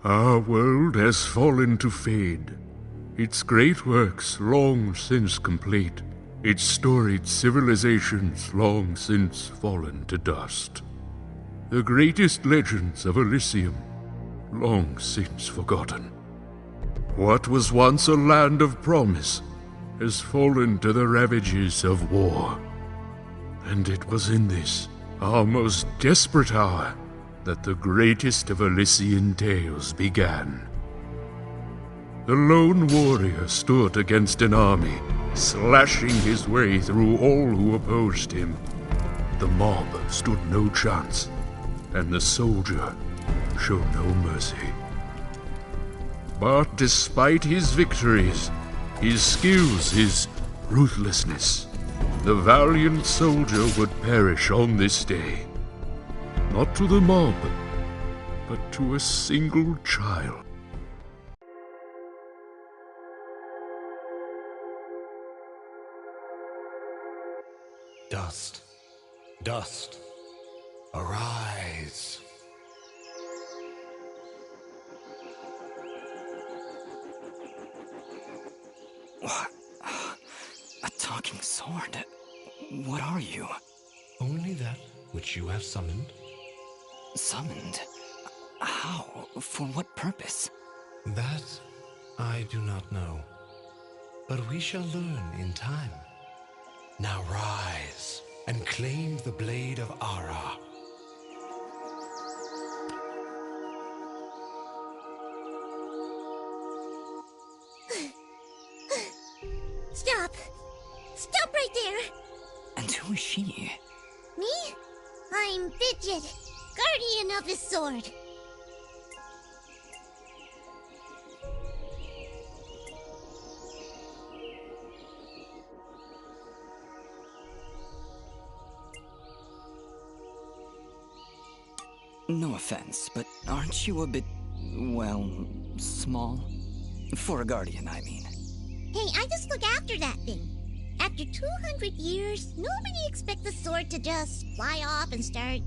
Our world has fallen to fade, its great works long since complete, its storied civilizations long since fallen to dust. The greatest legends of Elysium long since forgotten. What was once a land of promise has fallen to the ravages of war. And it was in this, our most desperate hour, that the greatest of Elysian tales began. The lone warrior stood against an army, slashing his way through all who opposed him. The mob stood no chance, and the soldier showed no mercy. But despite his victories, his skills, his ruthlessness, the valiant soldier would perish on this day. Not to the mob, but to a single child. Dust, dust, arise. What? A talking sword? What are you? Only that which you have summoned. Summoned? How? For what purpose? That I do not know. But we shall learn in time. Now rise and claim the blade of Ara. Stop! Stop right there! And who is she? Me? I'm Fidget, guardian of this sword. No offense, but aren't you a bit, well, small? For a guardian, I mean. Hey, I just look after that thing. After 200 years, nobody expects a sword to just fly off and start,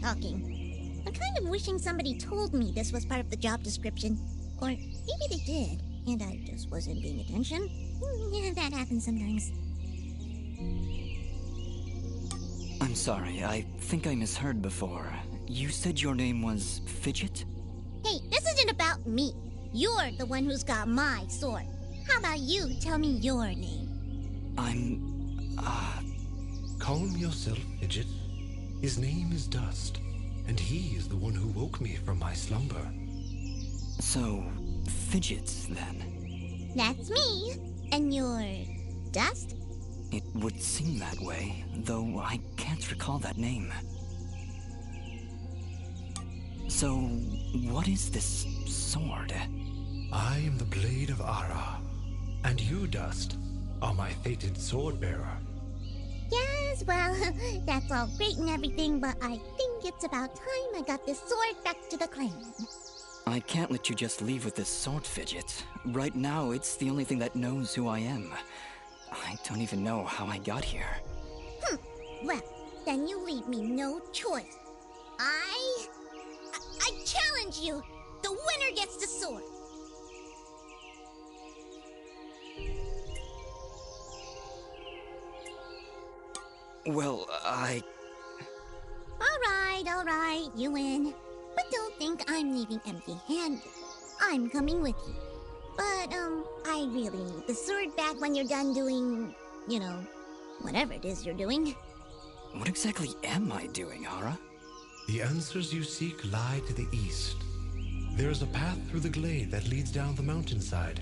talking. I'm kind of wishing somebody told me this was part of the job description. Or maybe they did, and I just wasn't paying attention. Yeah, that happens sometimes. I'm sorry, I think I misheard before. You said your name was Fidget? Hey, this isn't about me. You're the one who's got my sword. How about you tell me your name? Calm yourself, Fidget. His name is Dust, and he is the one who woke me from my slumber. So, Fidget, then? That's me. And you're Dust? It would seem that way, though I can't recall that name. So, what is this sword? I am the blade of Ara, and you, Dust, are my fated sword-bearer. Yes, well, that's all great and everything, but I think it's about time I got this sword back to the clan. I can't let you just leave with this sword, Fidget. Right now, it's the only thing that knows who I am. I don't even know how I got here. Well, then you leave me no choice. I challenge you! The winner gets the sword! Well, All right, you win. But don't think I'm leaving empty-handed. I'm coming with you. But, I really need the sword back when you're done doing, whatever it is you're doing. What exactly am I doing, Ara? The answers you seek lie to the east. There is a path through the glade that leads down the mountainside,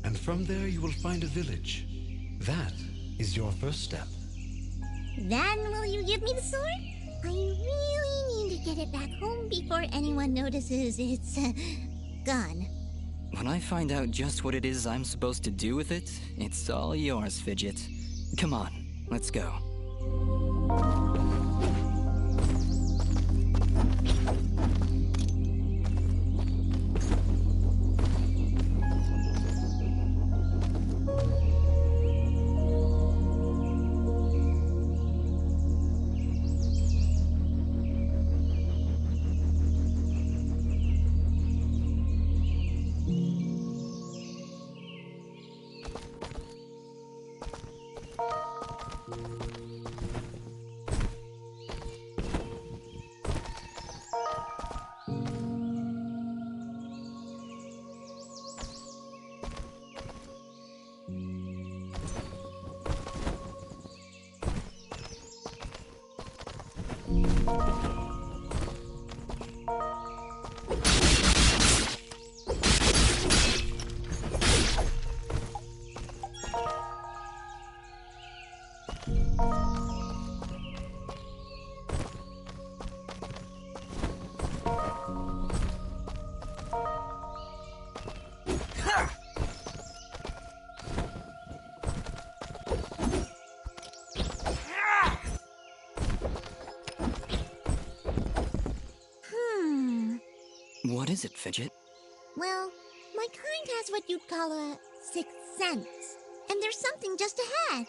and from there you will find a village. That is your first step. Then will you give me the sword? I really need to get it back home before anyone notices it's, gone. When I find out just what it is I'm supposed to do with it, it's all yours, Fidget. Come on, let's go. What is it, Fidget? Well, my kind has what you'd call a sixth sense. And there's something just ahead.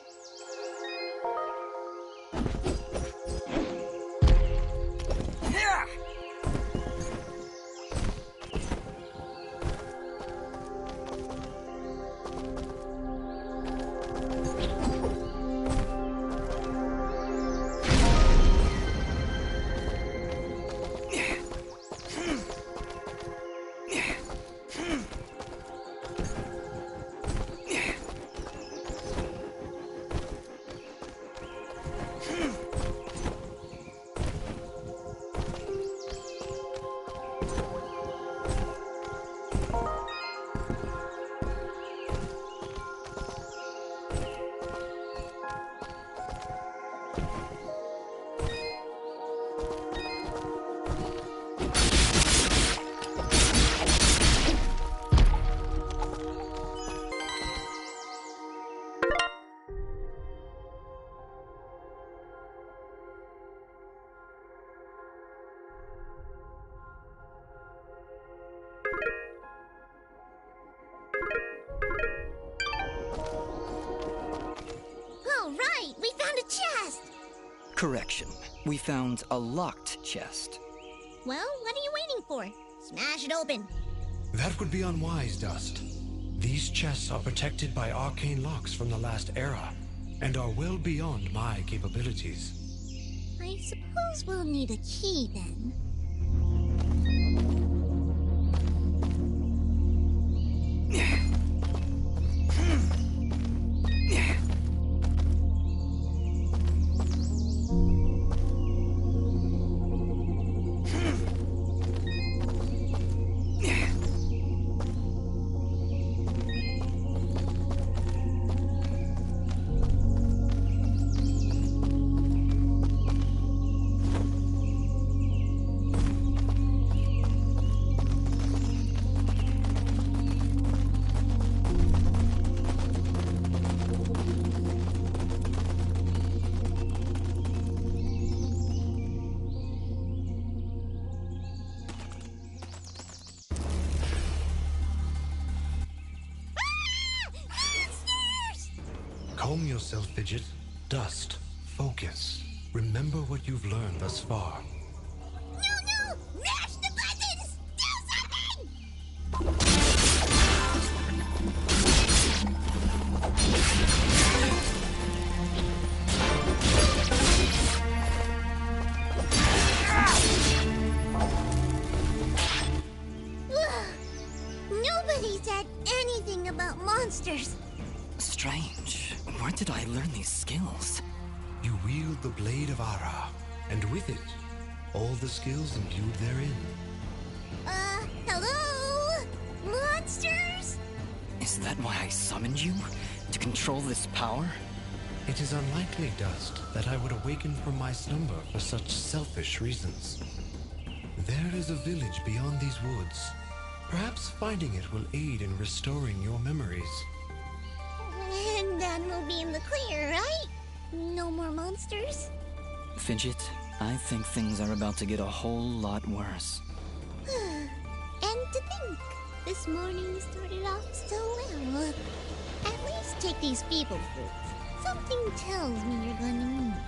We found a chest! Correction. We found a locked chest. Well, what are you waiting for? Smash it open. That would be unwise, Dust. These chests are protected by arcane locks from the last era, and are well beyond my capabilities. I suppose we'll need a key then. Calm yourself, Fidget. Dust. Focus. Remember what you've learned thus far. No! Mash the buttons! Do something! Nobody said anything about monsters. Strange. Where did I learn these skills? You wield the Blade of Ara, and with it, all the skills imbued therein. Hello? Monsters? Is that why I summoned you? To control this power? It is unlikely, Dust, that I would awaken from my slumber for such selfish reasons. There is a village beyond these woods. Perhaps finding it will aid in restoring your memories. And then we'll be in the clear, right? No more monsters? Fidget, I think things are about to get a whole lot worse. And to think, this morning started off so well. At least take these feeble fruits. Something tells me you're gonna need them.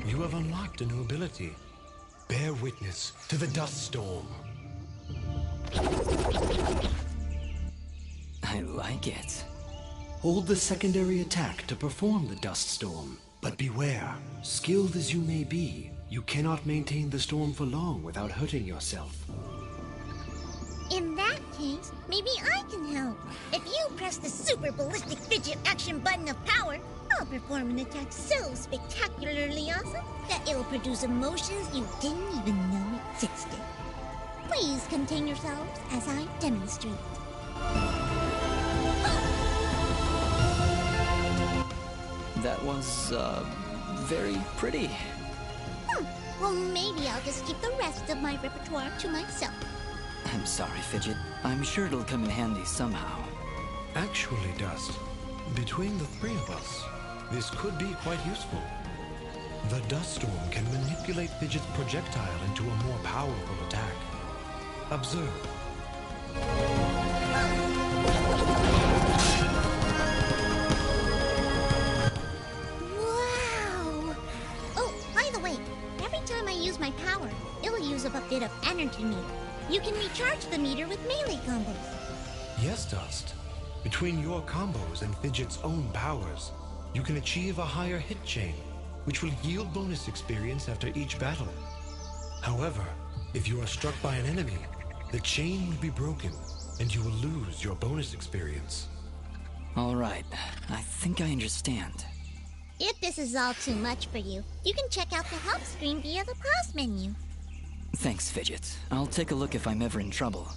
You have unlocked a new ability. Bear witness to the dust storm. I like it. Hold the secondary attack to perform the dust storm. But beware, skilled as you may be, you cannot maintain the storm for long without hurting yourself. In that case, maybe I can help. If you press the super ballistic fidget action button of power, I'll perform an attack so spectacularly awesome that it'll produce emotions you didn't even know existed. Please contain yourselves as I demonstrate. That was, very pretty. Well, maybe I'll just keep the rest of my repertoire to myself. I'm sorry, Fidget. I'm sure it'll come in handy somehow. Actually, Dust, between the three of us, this could be quite useful. The dust storm can manipulate Fidget's projectile into a more powerful attack. Observe. Wow! Oh, by the way, every time I use my power, it'll use up a bit of energy meter. You can recharge the meter with melee combos. Yes, Dust. Between your combos and Fidget's own powers, you can achieve a higher hit chain, which will yield bonus experience after each battle. However, if you are struck by an enemy, the chain will be broken, and you will lose your bonus experience. All right, I think I understand. If this is all too much for you, you can check out the help screen via the pause menu. Thanks, Fidget. I'll take a look if I'm ever in trouble.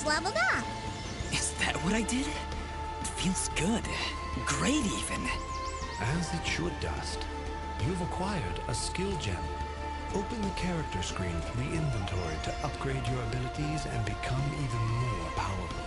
Leveled up. Is that what I did? It feels good. Great, even. As it should, Dust. You've acquired a skill gem. Open the character screen from the inventory to upgrade your abilities and become even more powerful.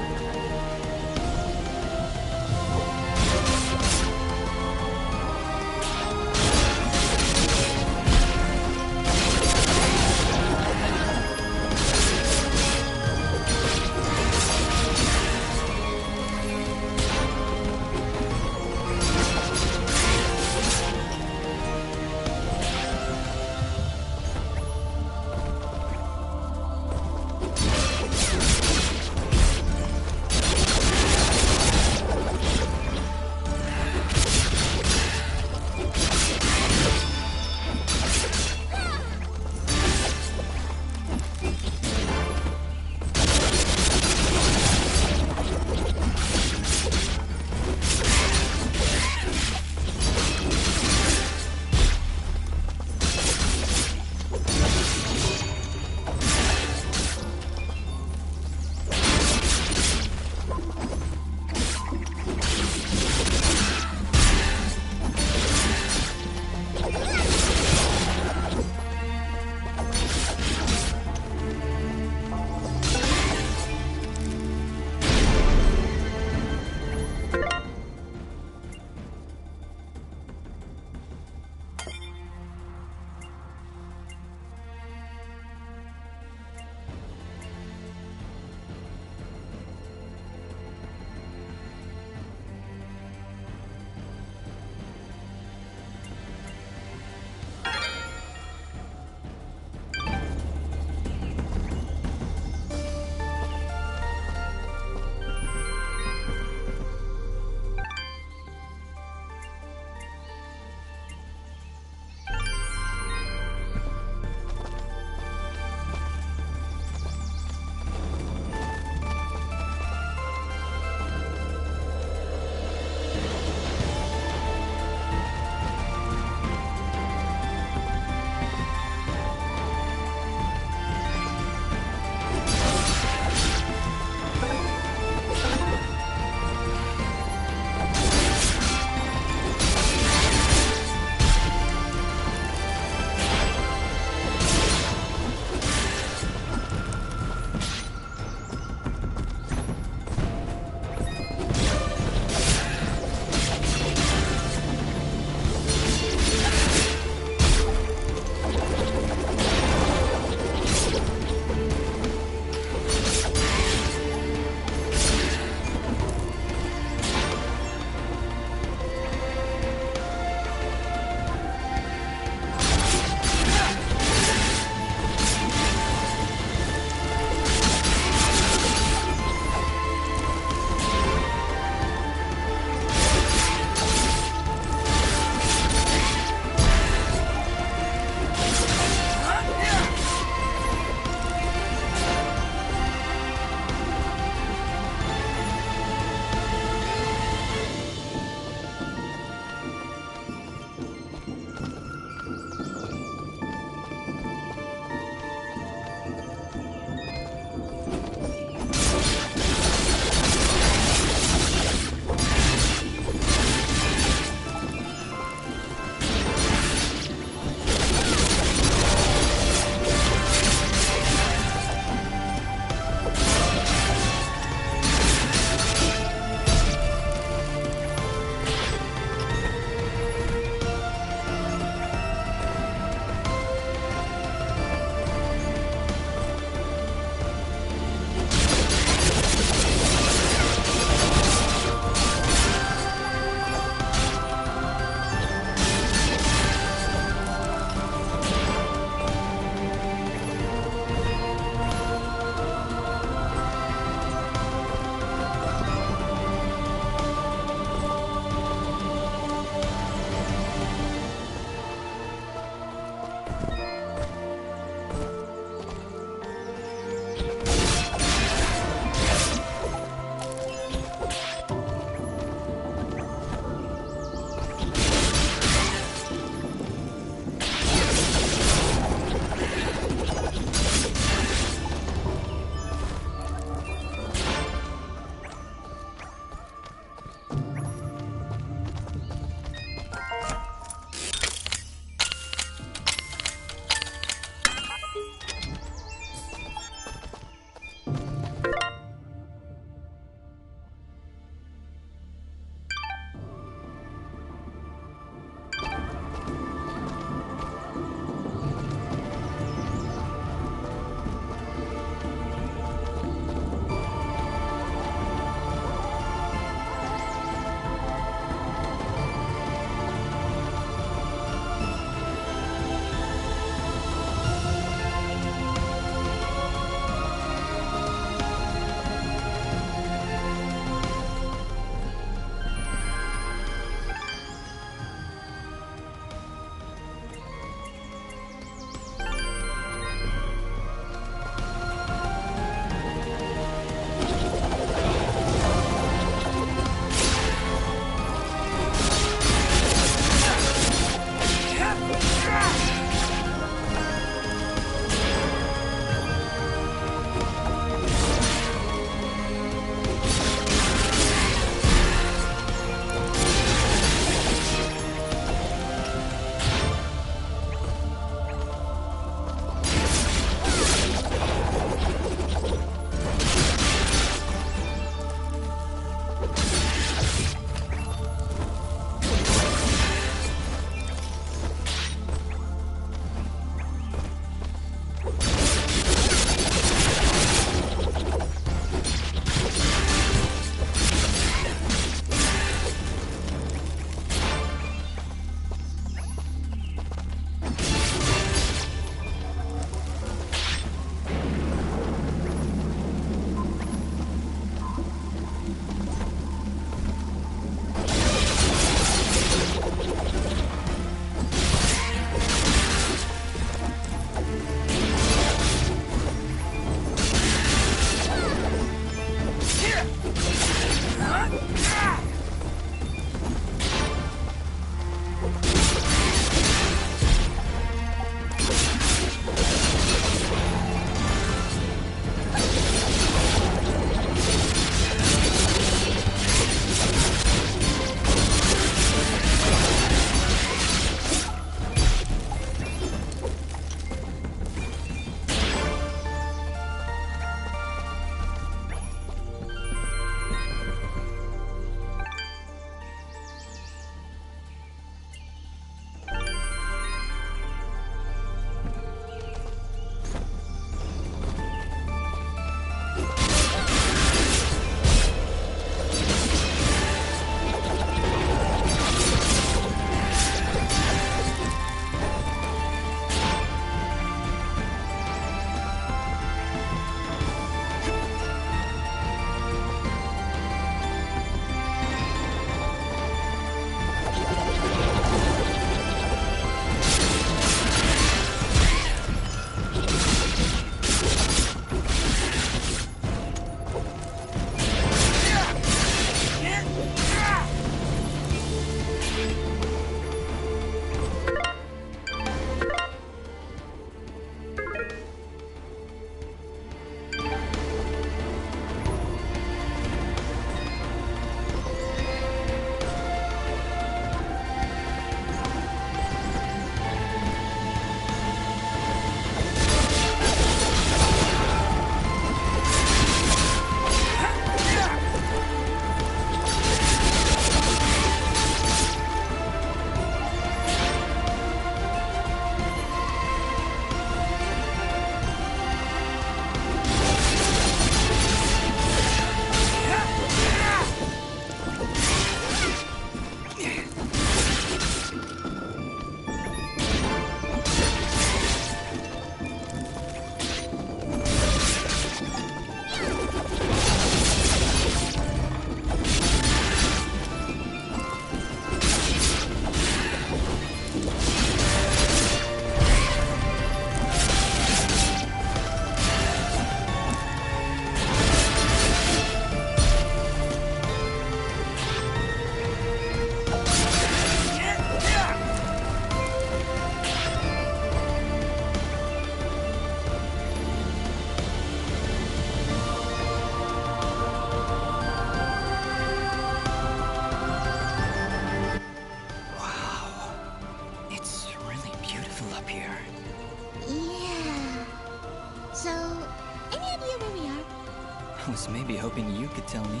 was maybe hoping you could tell me.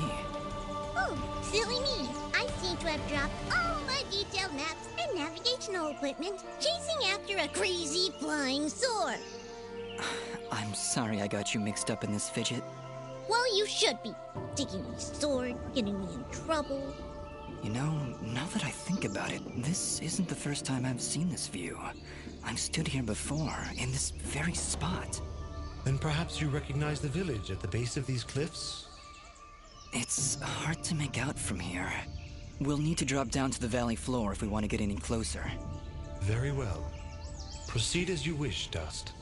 Oh, silly me. I seem to have dropped all my detailed maps and navigational equipment chasing after a crazy flying sword. I'm sorry I got you mixed up in this fidget. Well, you should be. Taking my sword, getting me in trouble. You know, now that I think about it, this isn't the first time I've seen this view. I've stood here before, in this very spot. Then perhaps you recognize the village at the base of these cliffs? It's hard to make out from here. We'll need to drop down to the valley floor if we want to get any closer. Very well. Proceed as you wish, Dust.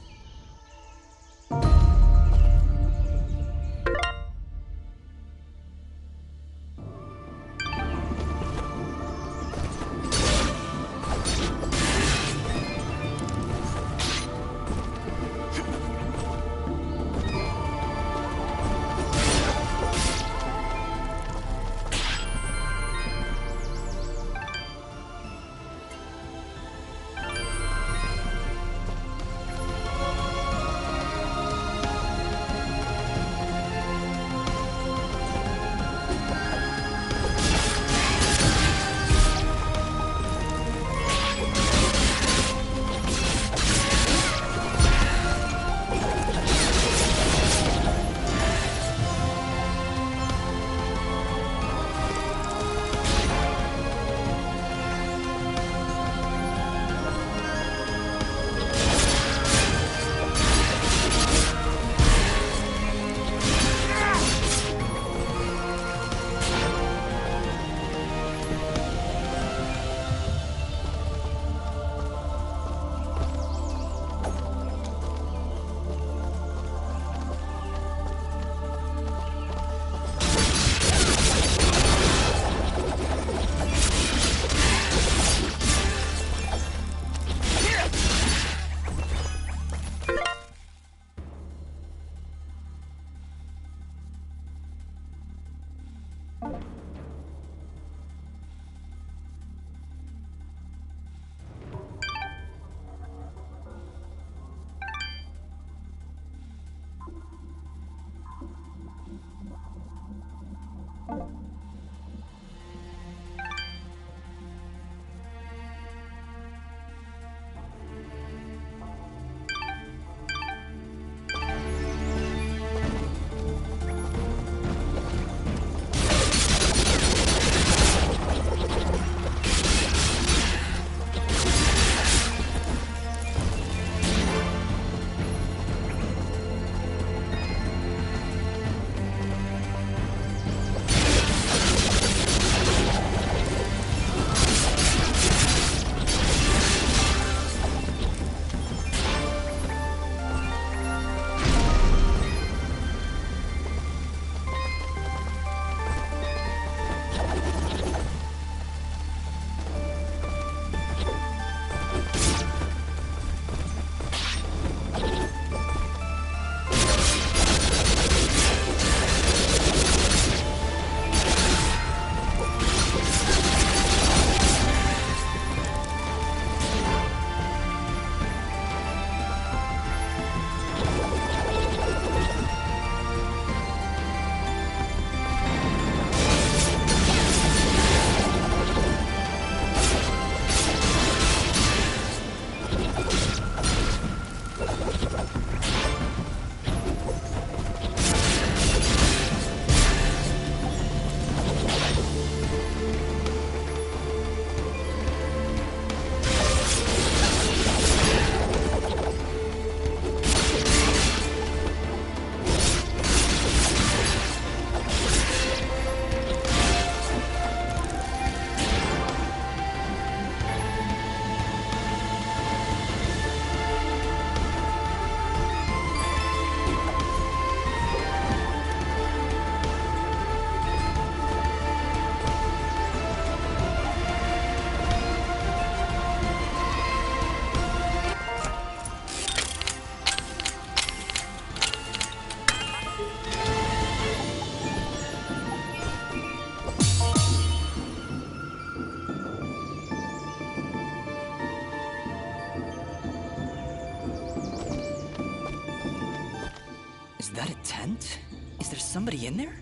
Is there somebody in there?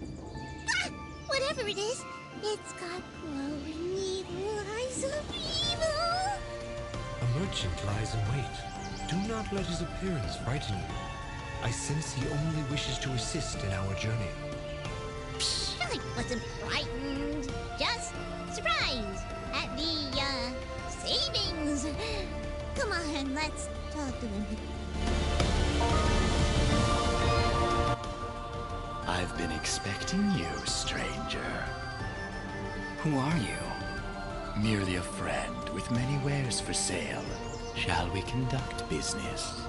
Ah! Whatever it is, it's got glowing evil eyes of evil! A merchant lies in wait. Do not let his appearance frighten you. I sense he only wishes to assist in our journey. Psh, I wasn't frightened. Just surprised at the, savings. Come on, let's talk to him. I've been expecting you, stranger. Who are you? Merely a friend with many wares for sale. Shall we conduct business?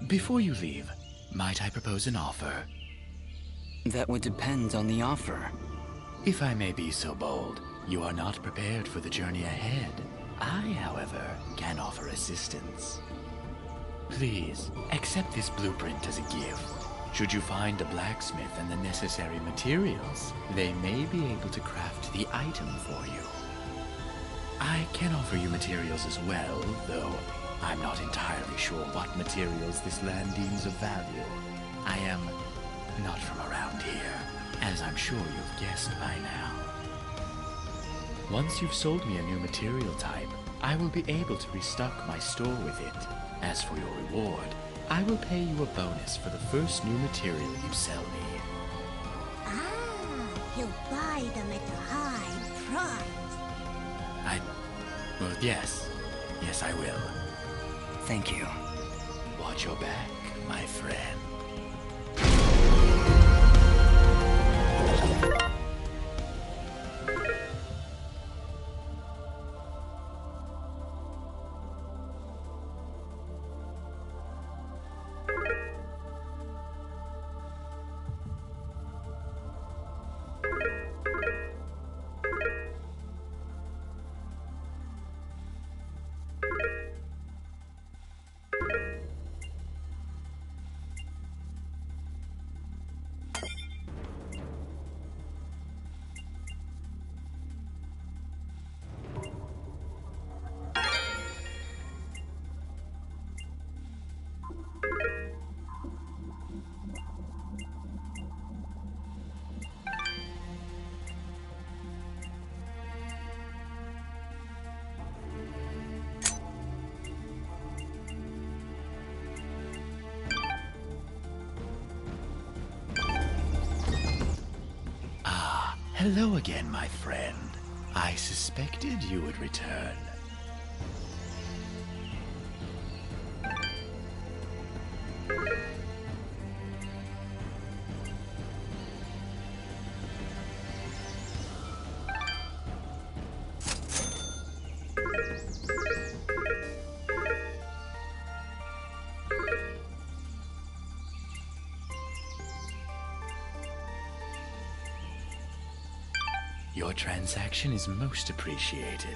Before you leave, might I propose an offer? That would depend on the offer. If I may be so bold, you are not prepared for the journey ahead. I, however, can offer assistance. Please, accept this blueprint as a gift. Should you find a blacksmith and the necessary materials, they may be able to craft the item for you. I can offer you materials as well, though I'm not entirely sure what materials this land deems of value. I am not from around here, as I'm sure you've guessed by now. Once you've sold me a new material type, I will be able to restock my store with it. As for your reward, I will pay you a bonus for the first new material you sell me. Ah, you'll buy them at a high price. Well, yes. Yes, I will. Thank you. Watch your back, my friend. Hello again, my friend. I suspected you would return. Your transaction is most appreciated.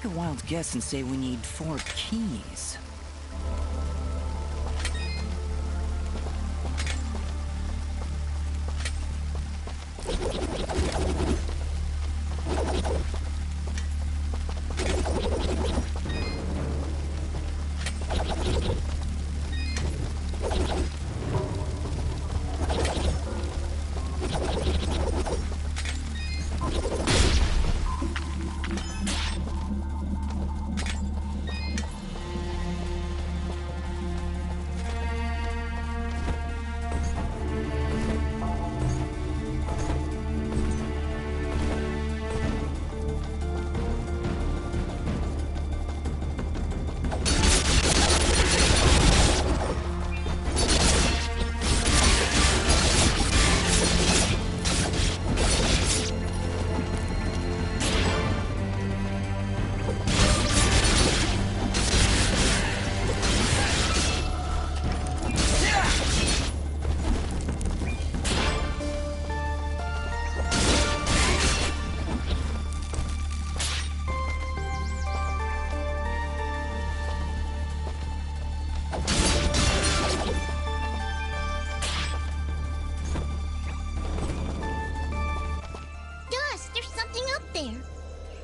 take a wild guess and say we need 4 keys.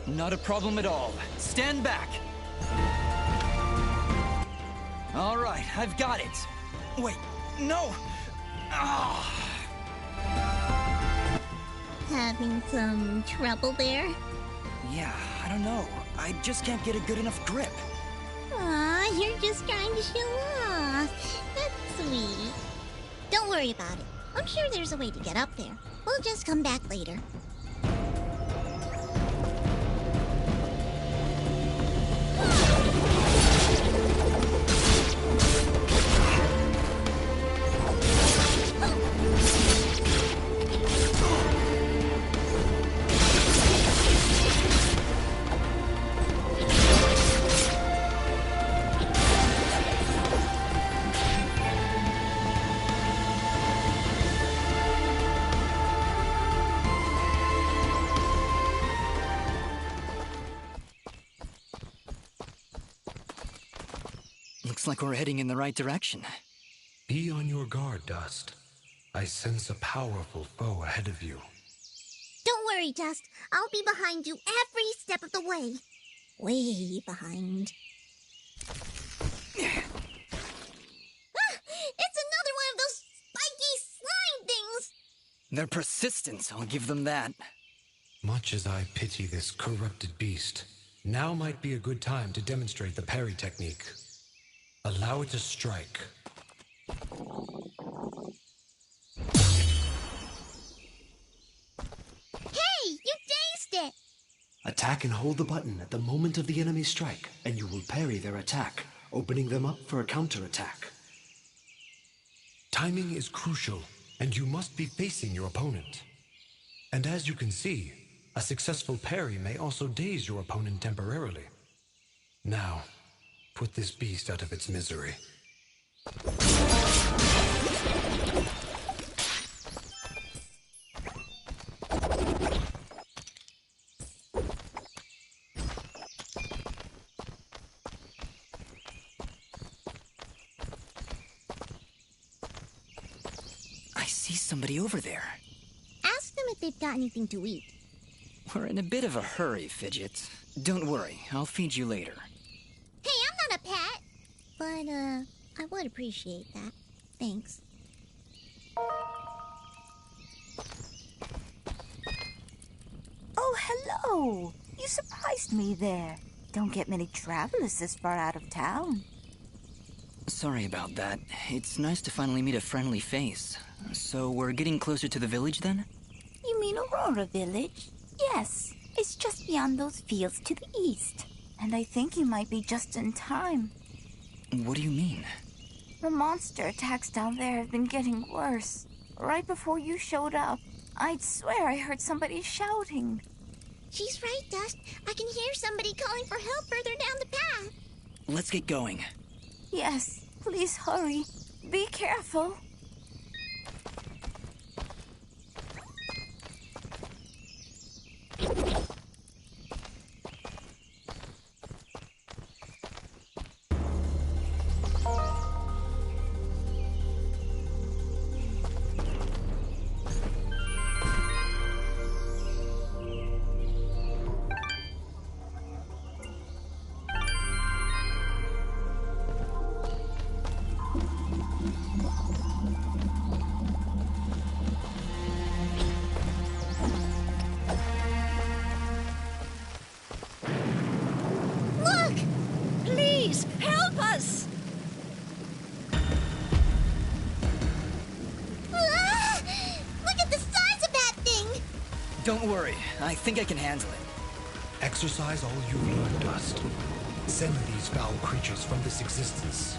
Not a problem at all. Stand back. All right, I've got it. Wait, no. Having some trouble there? Yeah, I don't know. I just can't get a good enough grip. Aw, you're just trying to show off. That's sweet. Don't worry about it. I'm sure there's a way to get up there. We'll just come back later. Looks like we're heading in the right direction. Be on your guard, Dust. I sense a powerful foe ahead of you. Don't worry, Dust. I'll be behind you every step of the way. Way behind. Ah! It's another one of those spiky slime things! They're persistent, I'll give them that. Much as I pity this corrupted beast, now might be a good time to demonstrate the parry technique. Allow it to strike. Hey, you dazed it! Attack and hold the button at the moment of the enemy's strike, and you will parry their attack, opening them up for a counterattack. Timing is crucial, and you must be facing your opponent. And as you can see, a successful parry may also daze your opponent temporarily. Now, put this beast out of its misery. I see somebody over there. Ask them if they've got anything to eat. We're in a bit of a hurry, Fidget. Don't worry, I'll feed you later. Hey, I'm not a pet! But, I would appreciate that. Thanks. Oh, hello! You surprised me there. Don't get many travelers this far out of town. Sorry about that. It's nice to finally meet a friendly face. So we're getting closer to the village then? You mean Aurora Village? Yes, it's just beyond those fields to the east. And I think you might be just in time. What do you mean? The monster attacks down there have been getting worse. Right before you showed up, I'd swear I heard somebody shouting. She's right, Dust. I can hear somebody calling for help further down the path. Let's get going. Yes, please hurry. Be careful. Don't worry, I think I can handle it. Exercise all you've learned, Dust. Send these foul creatures from this existence.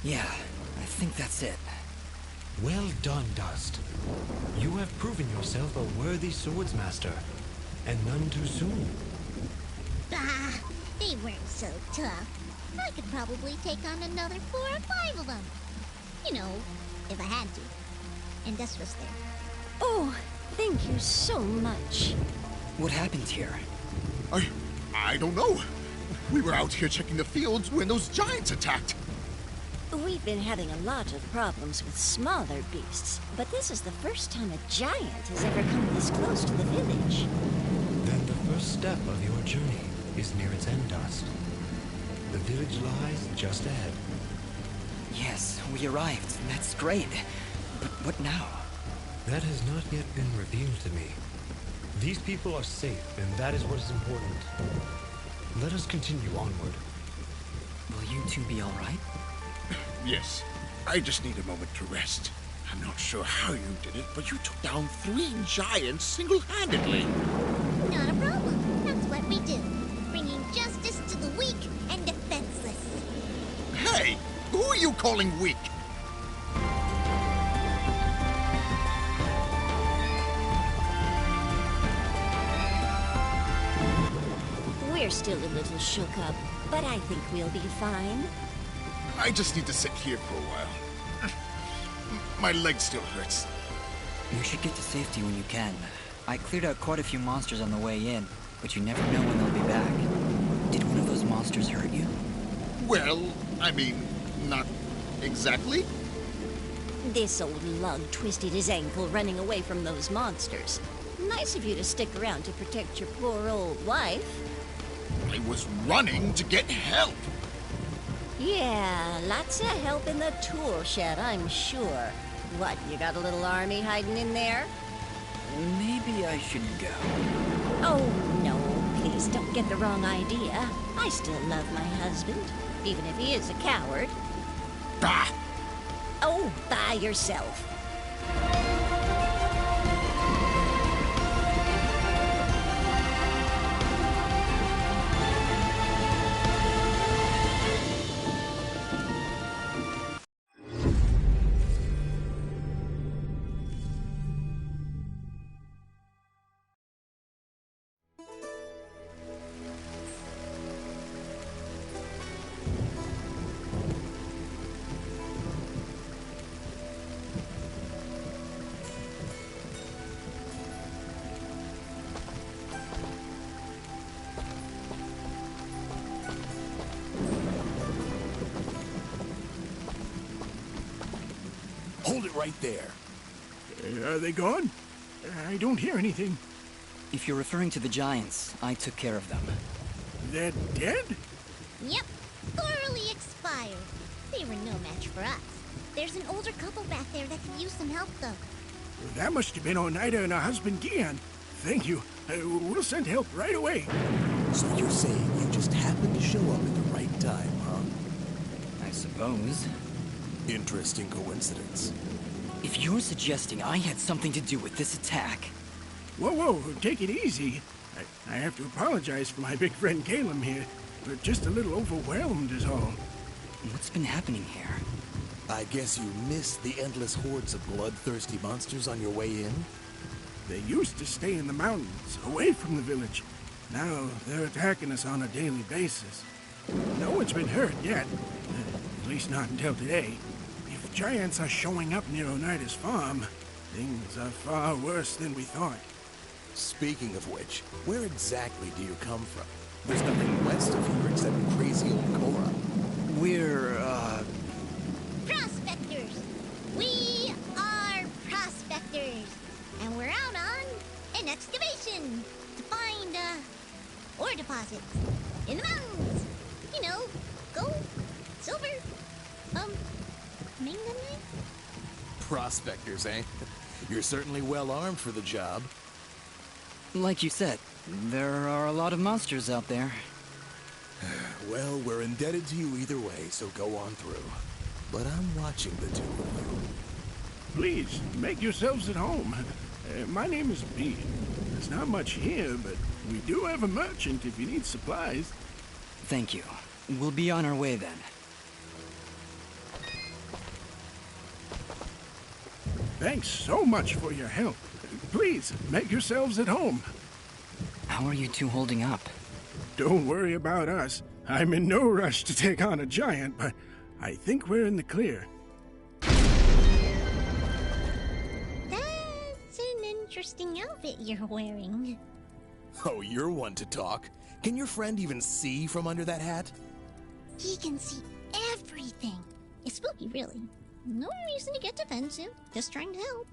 Yeah, I think that's it. Well done, Dust. You have proven yourself a worthy swordsmaster, and none too soon. Bah, they weren't so tough. I could probably take on another 4 or 5 of them. You know, if I had to. And Dust was there. Oh, thank you so much. What happened here? I don't know. We were out here checking the fields when those giants attacked. We've been having a lot of problems with smaller beasts, but this is the first time a giant has ever come this close to the village. Then the first step of your journey is near its end, Dust. The village lies just ahead. Yes, we arrived. That's great. But what now? That has not yet been revealed to me. These people are safe, and that is what is important. Let us continue onward. Will you two be all right? Yes, I just need a moment to rest. I'm not sure how you did it, but you took down 3 giants single-handedly. Not a problem. That's what we do. Bringing justice to the weak and defenseless. Hey, who are you calling weak? We're still a little shook up, but I think we'll be fine. I just need to sit here for a while. My leg still hurts. You should get to safety when you can. I cleared out quite a few monsters on the way in, but you never know when they'll be back. Did one of those monsters hurt you? Well, I mean, not exactly. This old lug twisted his ankle running away from those monsters. Nice of you to stick around to protect your poor old wife. I was running to get help. Yeah, lots of help in the tool shed, I'm sure. What, you got a little army hiding in there? Maybe I should go. Oh, no, please don't get the wrong idea. I still love my husband, even if he is a coward. Bah! Oh, by yourself. Hold it right there. Are they gone? I don't hear anything. If you're referring to the giants, I took care of them. They're dead? Yep, thoroughly expired. They were no match for us. There's an older couple back there that could use some help, though. That must have been Oneida and her husband Gian. Thank you. We'll send help right away. So you're saying you just happened to show up at the right time, huh? I suppose. Interesting coincidence. If you're suggesting I had something to do with this attack... Whoa, take it easy. I have to apologize for my big friend Caleb here. We're just a little overwhelmed is all. What's been happening here? I guess you missed the endless hordes of bloodthirsty monsters on your way in? They used to stay in the mountains, away from the village. Now they're attacking us on a daily basis. No one's been hurt yet. At least not until today. If giants are showing up near Oneida's farm, things are far worse than we thought. Speaking of which, where exactly do you come from? There's nothing west of here except crazy old Cora. We're, Prospectors! We are prospectors! And we're out on an excavation to find, ore deposits in the mountains. You know, gold, silver, manganite? Prospectors, eh? You're certainly well armed for the job. Like you said, there are a lot of monsters out there. Well, we're indebted to you either way, so go on through. But I'm watching the two of you. Please, make yourselves at home. My name is B. There's not much here, but we do have a merchant if you need supplies. Thank you. We'll be on our way then. Thanks so much for your help. Please, make yourselves at home. How are you two holding up? Don't worry about us. I'm in no rush to take on a giant, but I think we're in the clear. That's an interesting outfit you're wearing. Oh, you're one to talk. Can your friend even see from under that hat? He can see everything. It's spooky, really. No reason to get defensive. Just trying to help.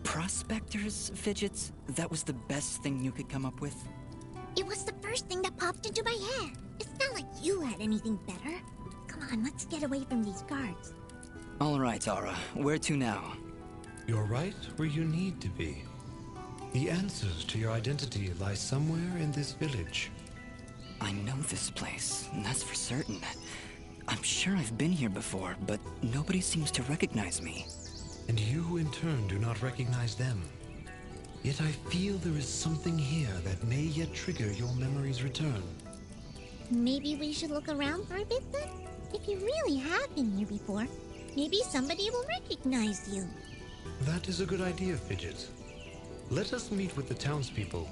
Prospectors, Fidgets? That was the best thing you could come up with? It was the first thing that popped into my head. It's not like you had anything better. Come on, let's get away from these guards. All right, Ara. Where to now? You're right where you need to be. The answers to your identity lie somewhere in this village. I know this place, that's for certain. I'm sure I've been here before, but nobody seems to recognize me. And you, in turn, do not recognize them. Yet I feel there is something here that may yet trigger your memory's return. Maybe we should look around for a bit then? If you really have been here before, maybe somebody will recognize you. That is a good idea, Fidget. Let us meet with the townspeople.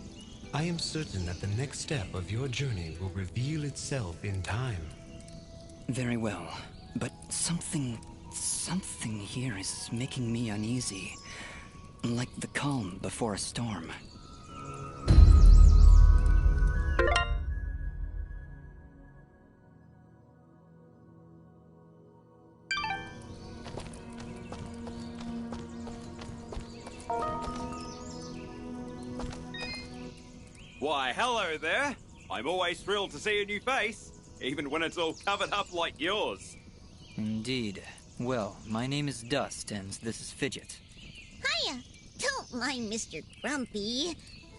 I am certain that the next step of your journey will reveal itself in time. Very well, but something here is making me uneasy. Like the calm before a storm. Why, hello there. I'm always thrilled to see a new face, even when it's all covered up like yours. Indeed. Well, my name is Dust, and this is Fidget. Hiya! Don't mind Mr. Grumpy.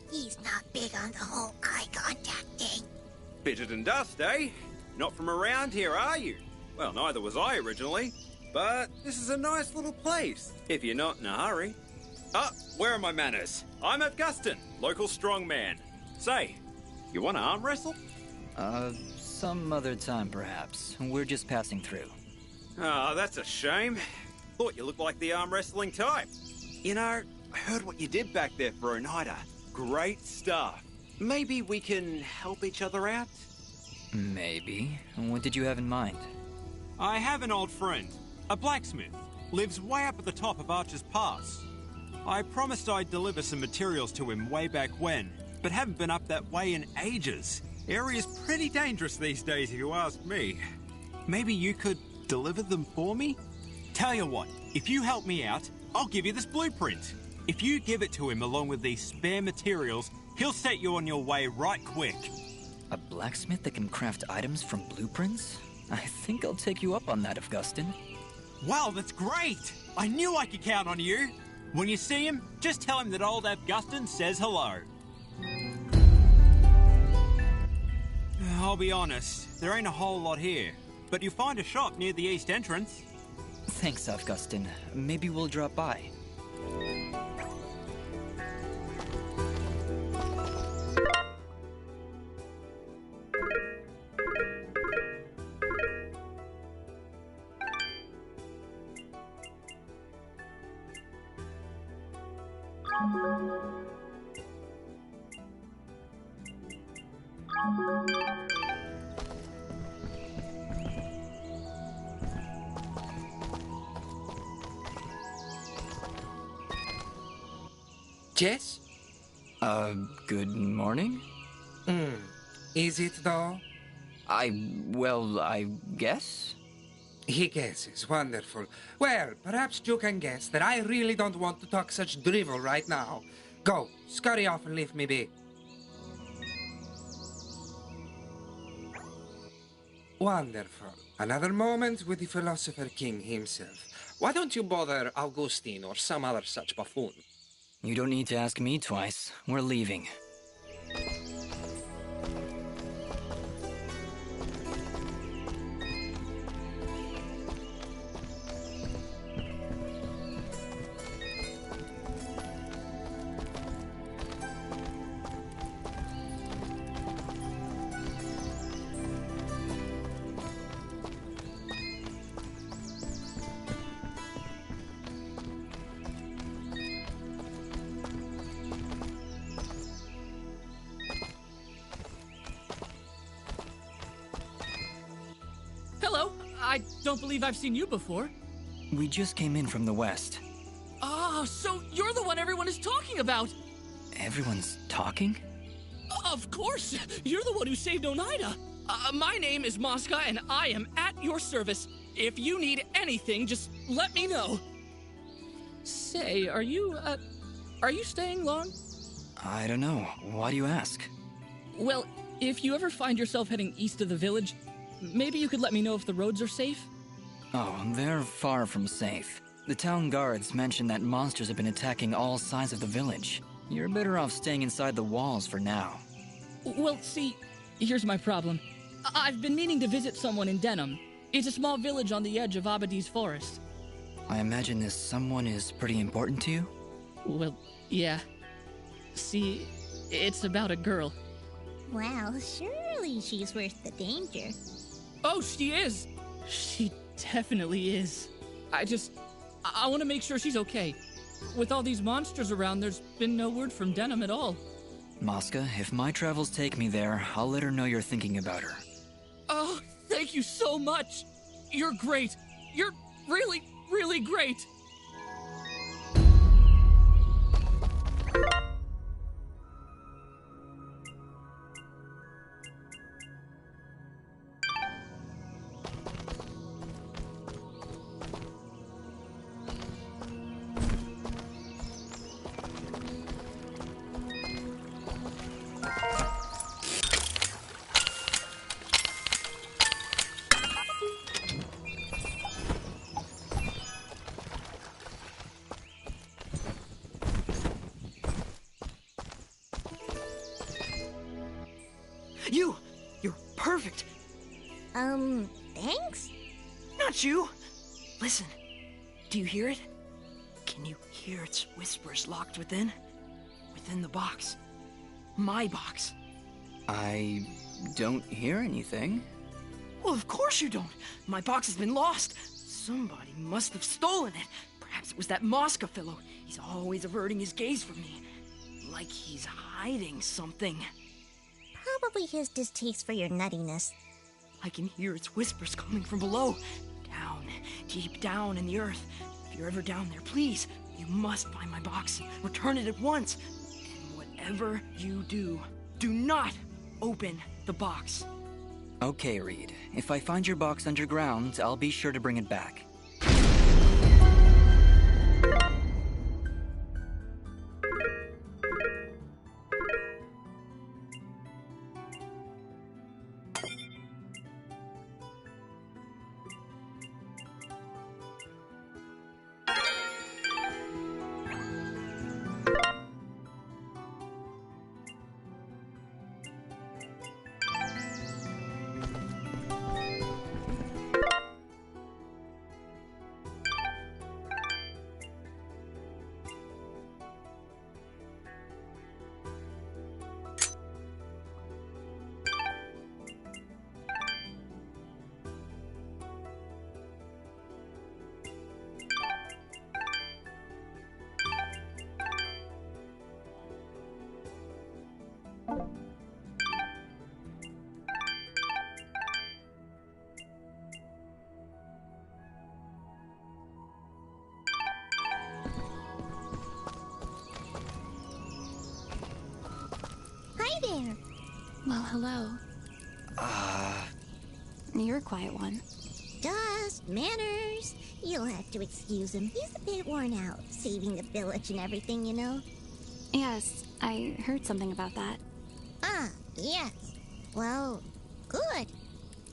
He's not big on the whole eye contact thing. Fidget and Dust, eh? Not from around here, are you? Well, neither was I originally. But this is a nice little place, if you're not in a hurry. Ah, where are my manners? I'm Augustin, local strongman. Say, you want to arm wrestle? Some other time perhaps. We're just passing through. Ah, that's a shame. Thought you looked like the arm wrestling type. You know, I heard what you did back there for Oneida. Great stuff. Maybe we can help each other out? Maybe. What did you have in mind? I have an old friend, a blacksmith. Lives way up at the top of Archer's Pass. I promised I'd deliver some materials to him way back when, but haven't been up that way in ages. Area's pretty dangerous these days, if you ask me. Maybe you could deliver them for me? Tell you what, if you help me out, I'll give you this blueprint. If you give it to him along with these spare materials, he'll set you on your way right quick. A blacksmith that can craft items from blueprints? I think I'll take you up on that, Augustin. Wow, that's great! I knew I could count on you. When you see him, just tell him that old Augustin says hello. I'll be honest, there ain't a whole lot here, but you'll find a shop near the east entrance. Thanks, Augustin. Maybe we'll drop by. Jess? Good morning? Is it though? I guess? He guesses. Wonderful. Well, perhaps you can guess that I really don't want to talk such drivel right now. Go, scurry off and leave me be. Wonderful. Another moment with the philosopher king himself. Why don't you bother Augustine or some other such buffoon? You don't need to ask me twice. We're leaving. Hello. I don't believe I've seen you before. We just came in from the west. Oh, so you're the one everyone is talking about. Everyone's talking? Of course. You're the one who saved Oneida. My name is Mosca, and I am at your service. If you need anything, just let me know. Say, are you staying long? I don't know. Why do you ask? Well, if you ever find yourself heading east of the village, maybe you could let me know if the roads are safe? Oh, they're far from safe. The town guards mentioned that monsters have been attacking all sides of the village. You're better off staying inside the walls for now. Well, see, here's my problem. I've been meaning to visit someone in Denham. It's a small village on the edge of Abadi's forest. I imagine this someone is pretty important to you? Well, yeah. See, it's about a girl. Well, surely she's worth the danger. Oh, she is! She definitely is. I want to make sure she's okay. With all these monsters around, there's been no word from Denham at all. Mosca, if my travels take me there, I'll let her know you're thinking about her. Oh, thank you so much! You're great! You're really, really great! You're perfect. Thanks? Not you. Listen, do you hear it? Can you hear its whispers locked within? Within the box. My box. I don't hear anything. Well, of course you don't. My box has been lost. Somebody must have stolen it. Perhaps it was that Mosca fellow. He's always averting his gaze from me. Like he's hiding something. probably his distaste for your nuttiness. I can hear its whispers coming from below. Down, deep down in the earth. If you're ever down there, please, you must find my box. Return it at once. And whatever you do, do not open the box. Okay, Reed. If I find your box underground, I'll be sure to bring it back. Hi there. Well, hello. You're a quiet one. Dust, manners. You'll have to excuse him. He's a bit worn out, saving the village and everything, you know? Yes, I heard something about that. Ah, yes. Well, good.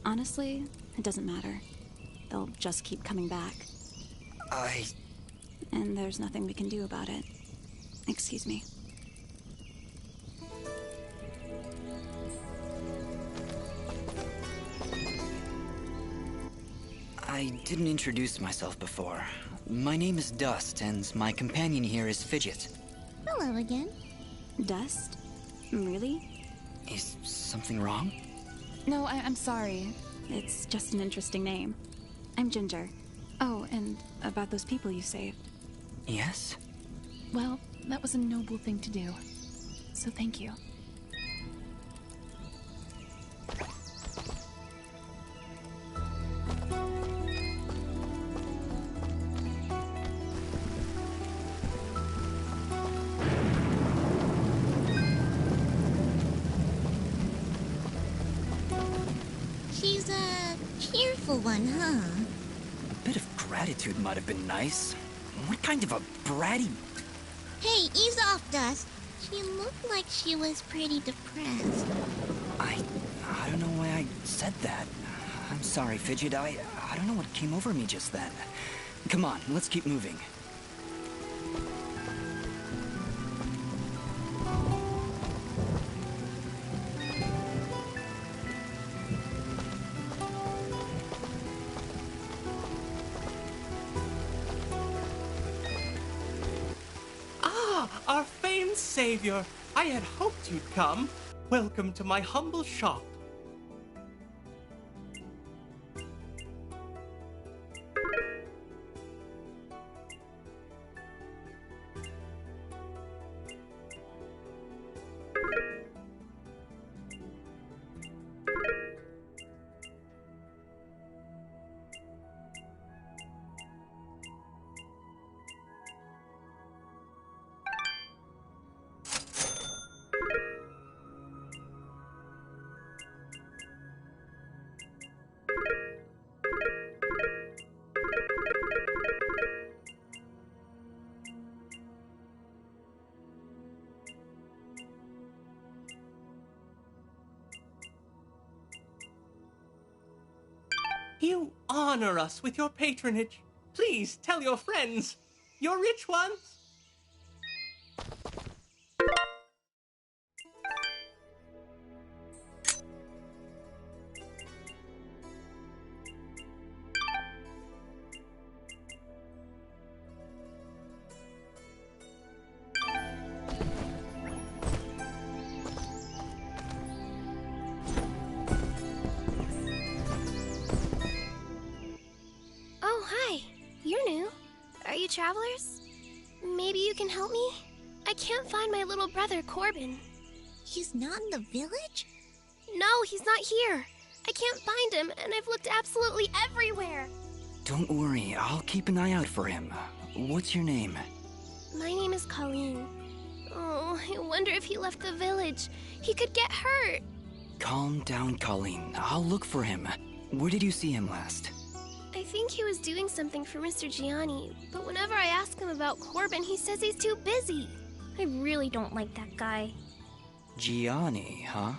Honestly, it doesn't matter. They'll just keep coming back. And there's nothing we can do about it. Excuse me. I didn't introduce myself before. My name is Dust, and my companion here is Fidget. Hello again. Dust? Really? Is something wrong? No, I'm sorry. It's just an interesting name. I'm Ginger. Oh, and about those people you saved. Yes? Well, that was a noble thing to do. So thank you. She's a cheerful one, huh? A bit of gratitude might have been nice. What kind of a bratty... Hey, ease off, Dust. She looked like she was pretty depressed. I don't know why I said that. I'm sorry, Fidget. I don't know what came over me just then. Come on, let's keep moving. Our famed savior. I had hoped you'd come. Welcome to my humble shop. You honor us with your patronage. Please tell your friends, your rich ones. Oh, hi. You're new. Are you travelers? Maybe you can help me? I can't find my little brother, Corbin. He's not in the village? No, he's not here. I can't find him, and I've looked absolutely everywhere. Don't worry, I'll keep an eye out for him. What's your name? My name is Colleen. Oh, I wonder if he left the village. He could get hurt. Calm down, Colleen. I'll look for him. Where did you see him last? I think he was doing something for Mr. Gianni, but whenever I ask him about Corbin, he says he's too busy. I really don't like that guy. Gianni, huh?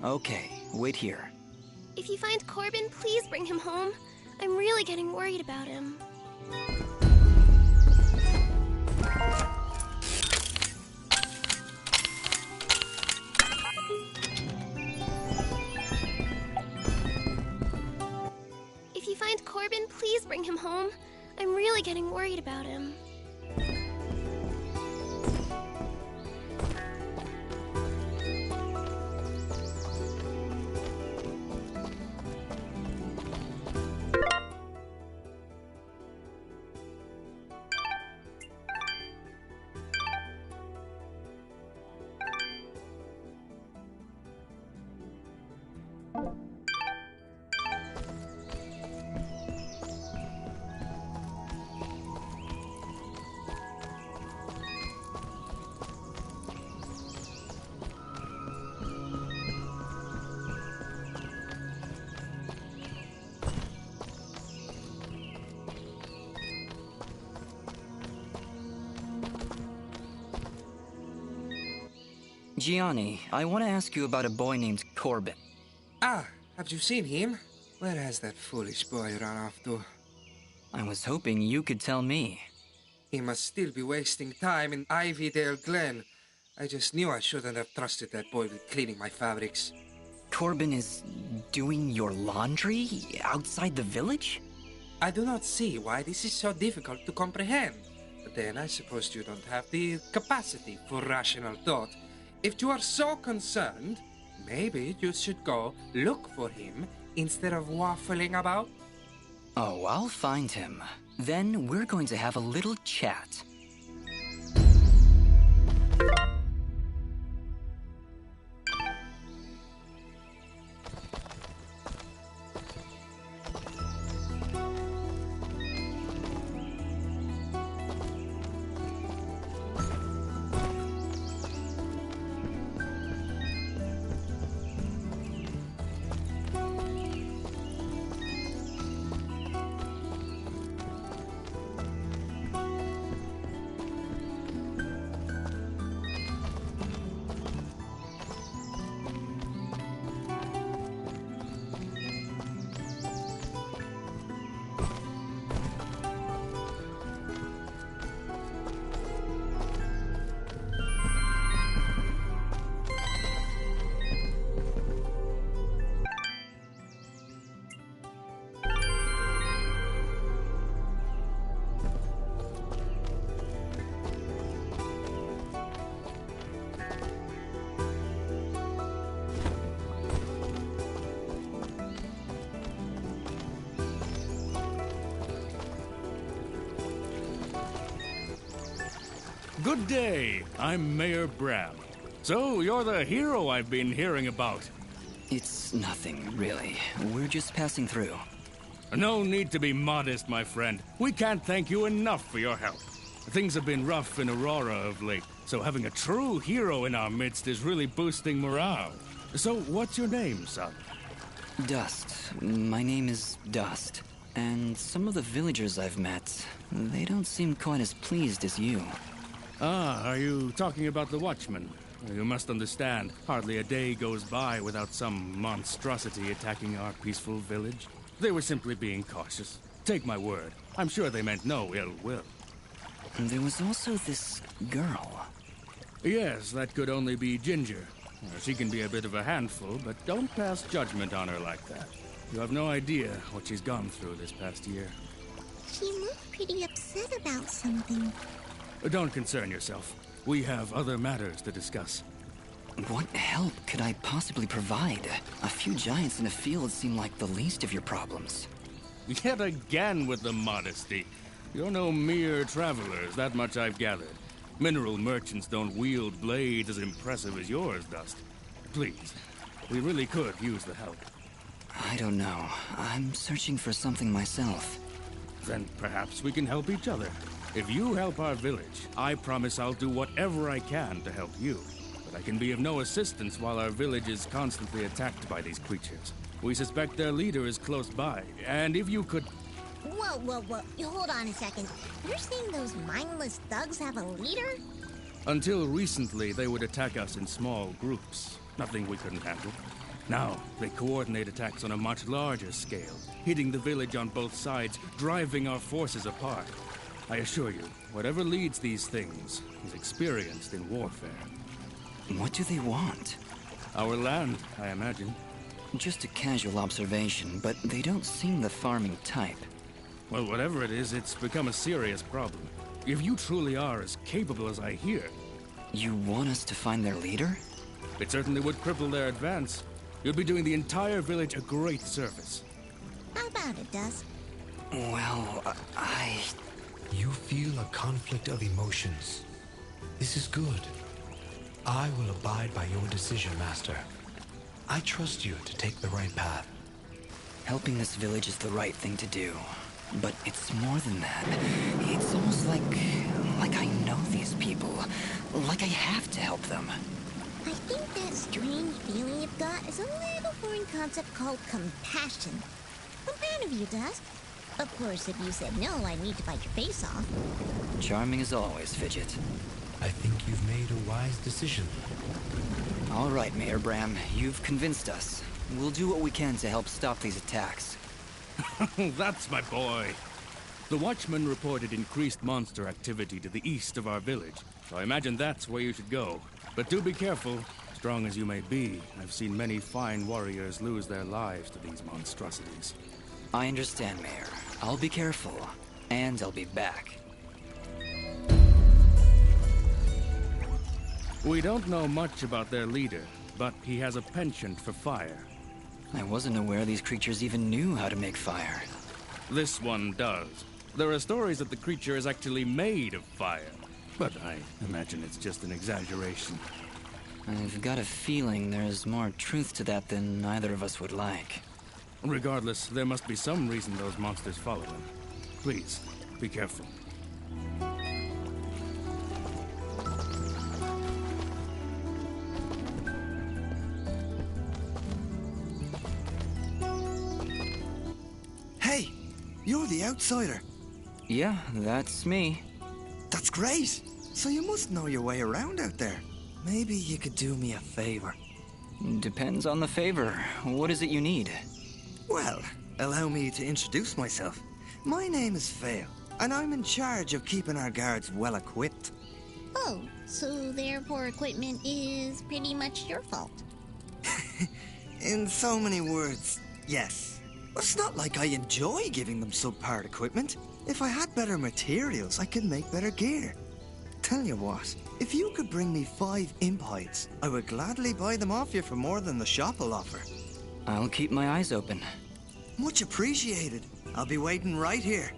Okay, wait here. If you find Corbin, please bring him home. I'm really getting worried about him. If you find Corbin, please bring him home. I'm really getting worried about him. Gianni, I want to ask you about a boy named Corbin. Ah, have you seen him? Where has that foolish boy run off to? I was hoping you could tell me. He must still be wasting time in Ivydale Glen. I just knew I shouldn't have trusted that boy with cleaning my fabrics. Corbin is doing your laundry outside the village? I do not see why this is so difficult to comprehend. But then I suppose you don't have the capacity for rational thought. If you are so concerned, maybe you should go look for him instead of waffling about. Oh, I'll find him. Then we're going to have a little chat. Good day. I'm Mayor Bram. So, you're the hero I've been hearing about. It's nothing, really. We're just passing through. No need to be modest, my friend. We can't thank you enough for your help. Things have been rough in Aurora of late, so having a true hero in our midst is really boosting morale. So, what's your name, son? Dust. My name is Dust. And some of the villagers I've met, they don't seem quite as pleased as you. Ah, are you talking about the Watchmen? You must understand, hardly a day goes by without some monstrosity attacking our peaceful village. They were simply being cautious. Take my word, I'm sure they meant no ill will. There was also this girl. Yes, that could only be Ginger. She can be a bit of a handful, but don't pass judgment on her like that. You have no idea what she's gone through this past year. She looked pretty upset about something. Don't concern yourself. We have other matters to discuss. What help could I possibly provide? A few giants in a field seem like the least of your problems. Yet again with the modesty. You're no mere travelers, that much I've gathered. Mineral merchants don't wield blades as impressive as yours, Dust. Please, We really could use the help. I don't know. I'm searching for something myself. Then perhaps we can help each other. If you help our village, I promise I'll do whatever I can to help you. But I can be of no assistance while our village is constantly attacked by these creatures. We suspect their leader is close by, and if you could... Whoa. You hold on a second. You're saying those mindless thugs have a leader? Until recently, they would attack us in small groups. Nothing we couldn't handle. Now, they coordinate attacks on a much larger scale, hitting the village on both sides, driving our forces apart. I assure you, whatever leads these things is experienced in warfare. What do they want? Our land, I imagine. Just a casual observation, but they don't seem the farming type. Well, whatever it is, it's become a serious problem. If you truly are as capable as I hear... You want us to find their leader? It certainly would cripple their advance. You'd be doing the entire village a great service. How about it, Dusk? Well, You feel a conflict of emotions. This is good. I will abide by your decision, Master. I trust you to take the right path. Helping this village is the right thing to do. But it's more than that. It's almost like I know these people. Like I have to help them. I think that strange feeling you've got is a little foreign concept called compassion. I'm proud of you, Dusk. Of course, if you said no, I'd need to bite your face off. Charming as always, Fidget. I think you've made a wise decision. All right, Mayor Bram. You've convinced us. We'll do what we can to help stop these attacks. That's my boy. The Watchman reported increased monster activity to the east of our village, so I imagine that's where you should go. But do be careful. Strong as you may be, I've seen many fine warriors lose their lives to these monstrosities. I understand, Mayor. I'll be careful, and I'll be back. We don't know much about their leader, but he has a penchant for fire. I wasn't aware these creatures even knew how to make fire. This one does. There are stories that the creature is actually made of fire, but I imagine it's just an exaggeration. I've got a feeling there's more truth to that than either of us would like. Regardless, there must be some reason those monsters follow him. Please, be careful. Hey, you're the outsider. Yeah, that's me. That's great. So you must know your way around out there. Maybe you could do me a favor. Depends on the favor. What is it you need? Well, allow me to introduce myself. My name is Fail, and I'm in charge of keeping our guards well equipped. Oh, so therefore equipment is pretty much your fault. In so many words, yes. It's not like I enjoy giving them subpar equipment. If I had better materials, I could make better gear. Tell you what, if you could bring me 5 imp hides, I would gladly buy them off you for more than the shop will offer. I'll keep my eyes open. Much appreciated. I'll be waiting right here.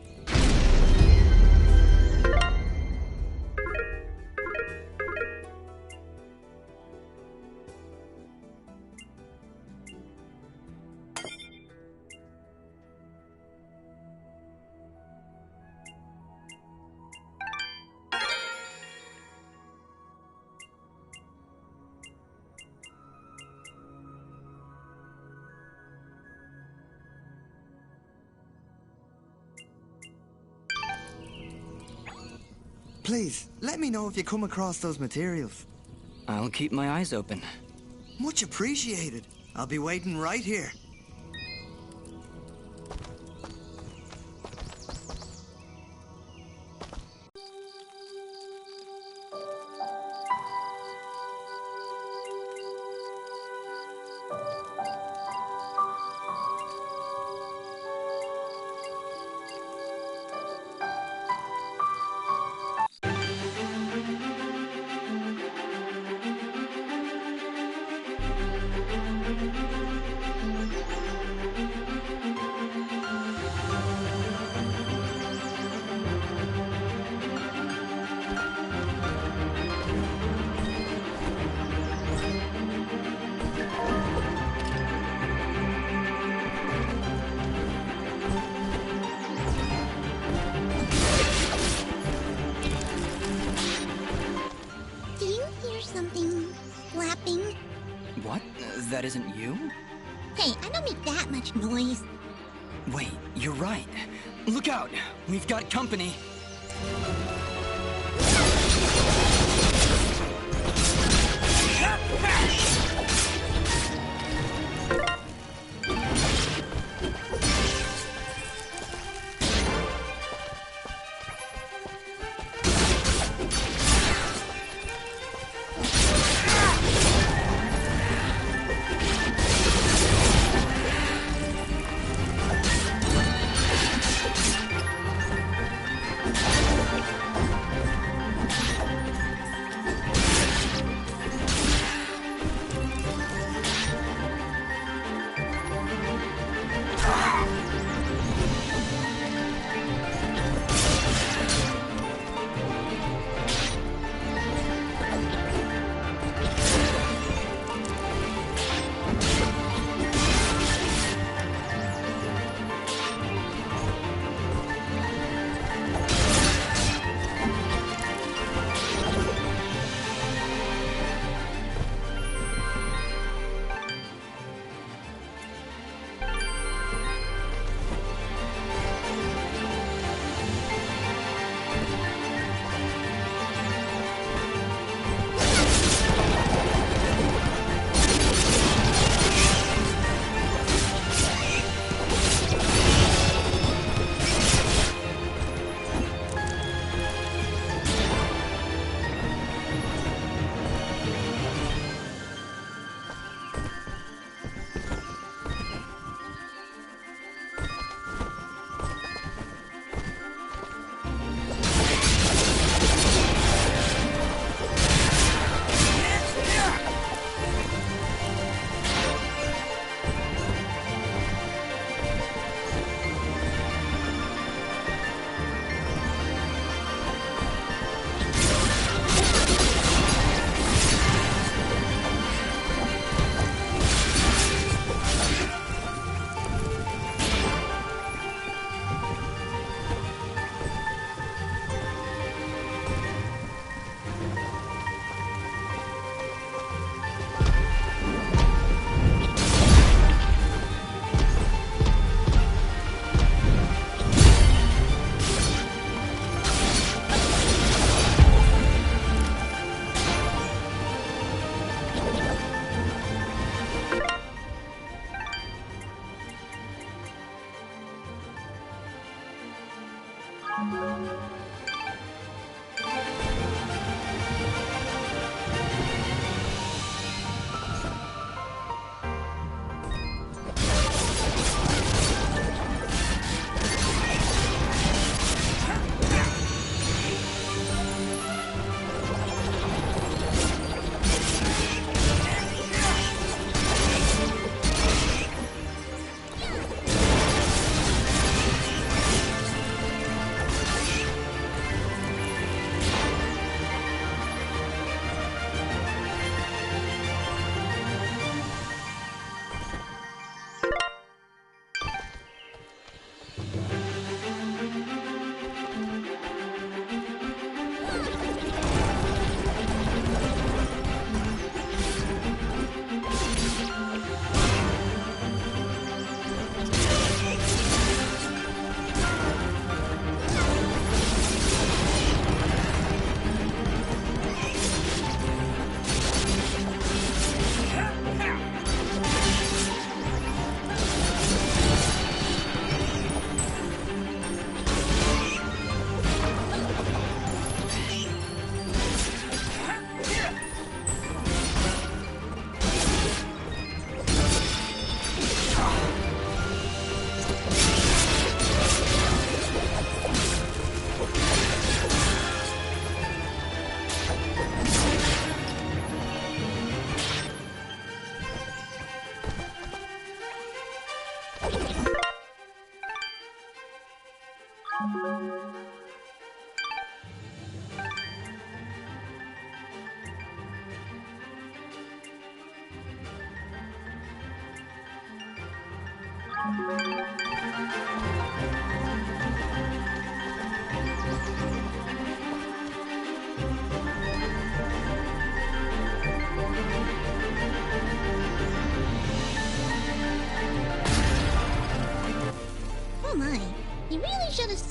Please, let me know if you come across those materials. I'll keep my eyes open. Much appreciated. I'll be waiting right here. that isn't you? Hey, I don't make that much noise. Wait, you're right. Look out! We've got company!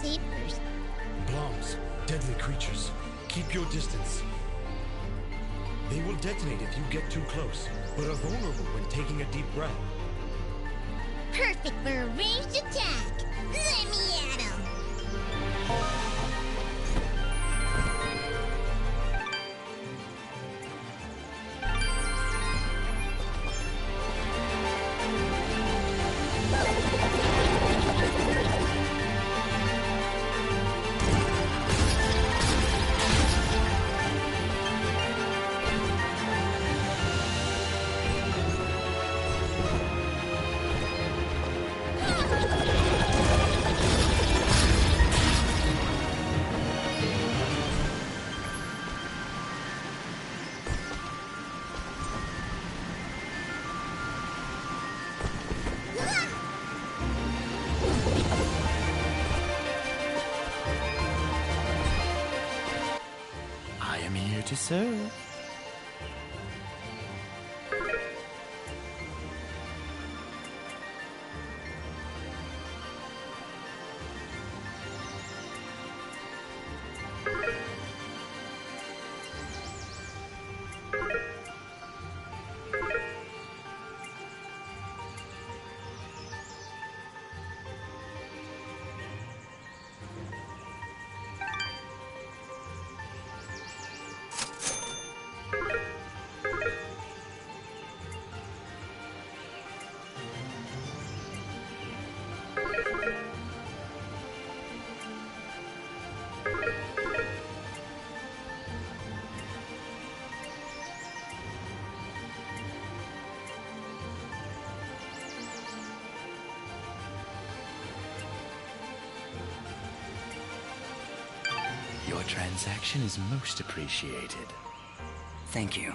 safe first. Bombs, deadly creatures. Keep your distance. They will detonate if you get too close, but are vulnerable when taking a deep breath. Perfect for a ranged attack. Let me at him. I am here to serve. Your transaction is most appreciated. Thank you.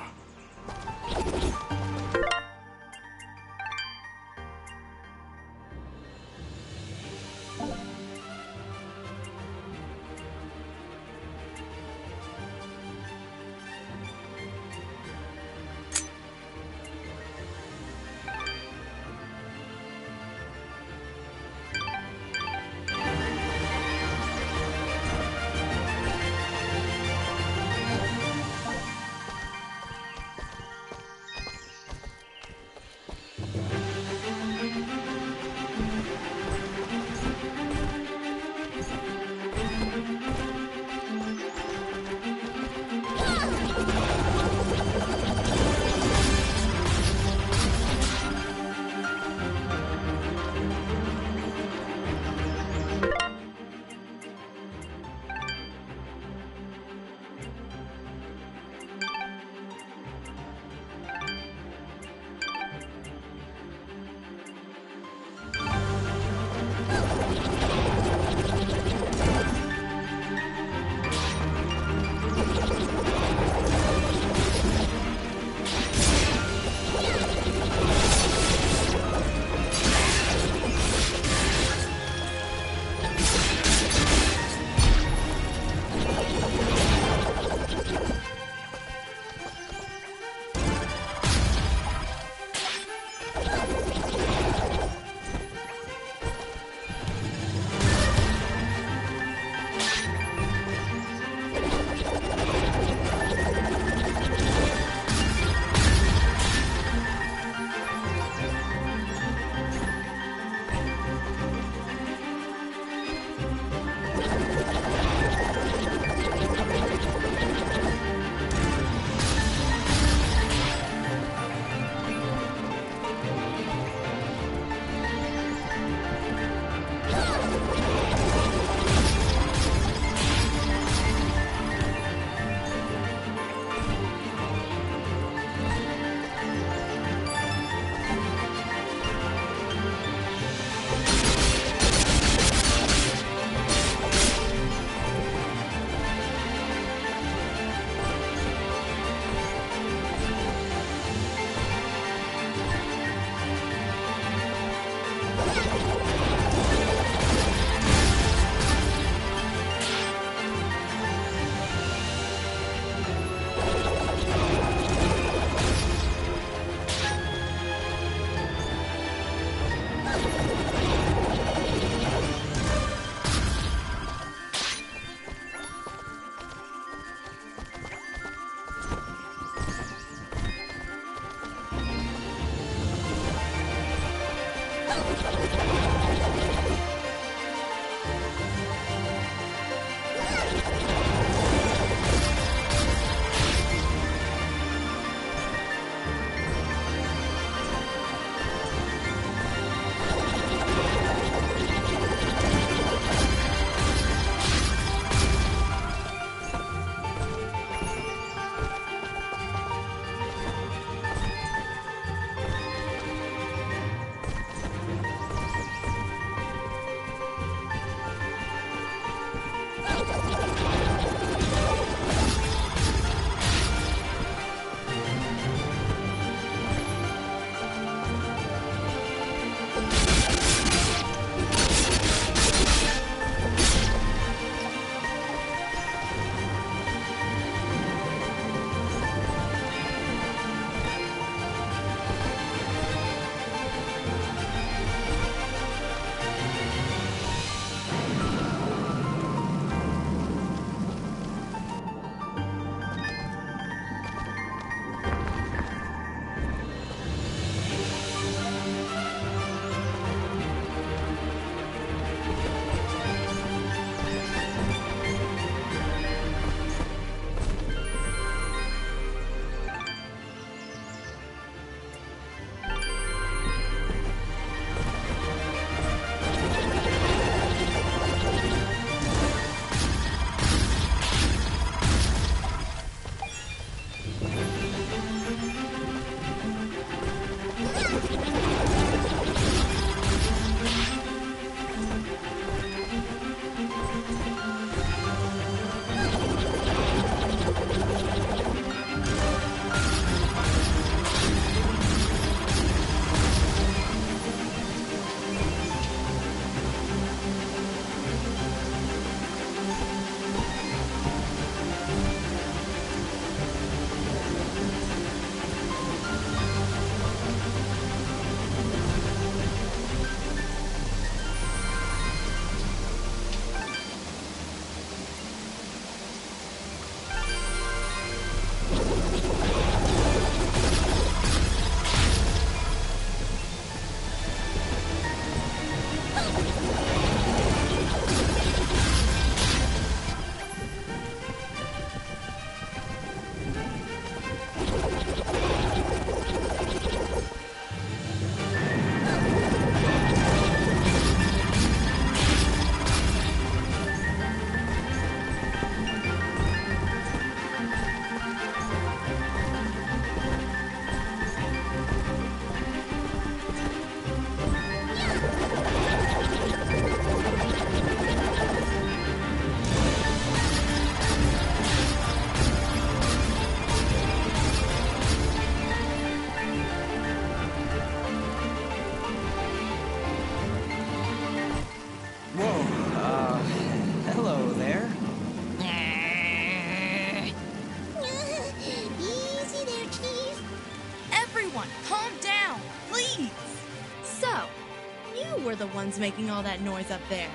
the ones making all that noise up there.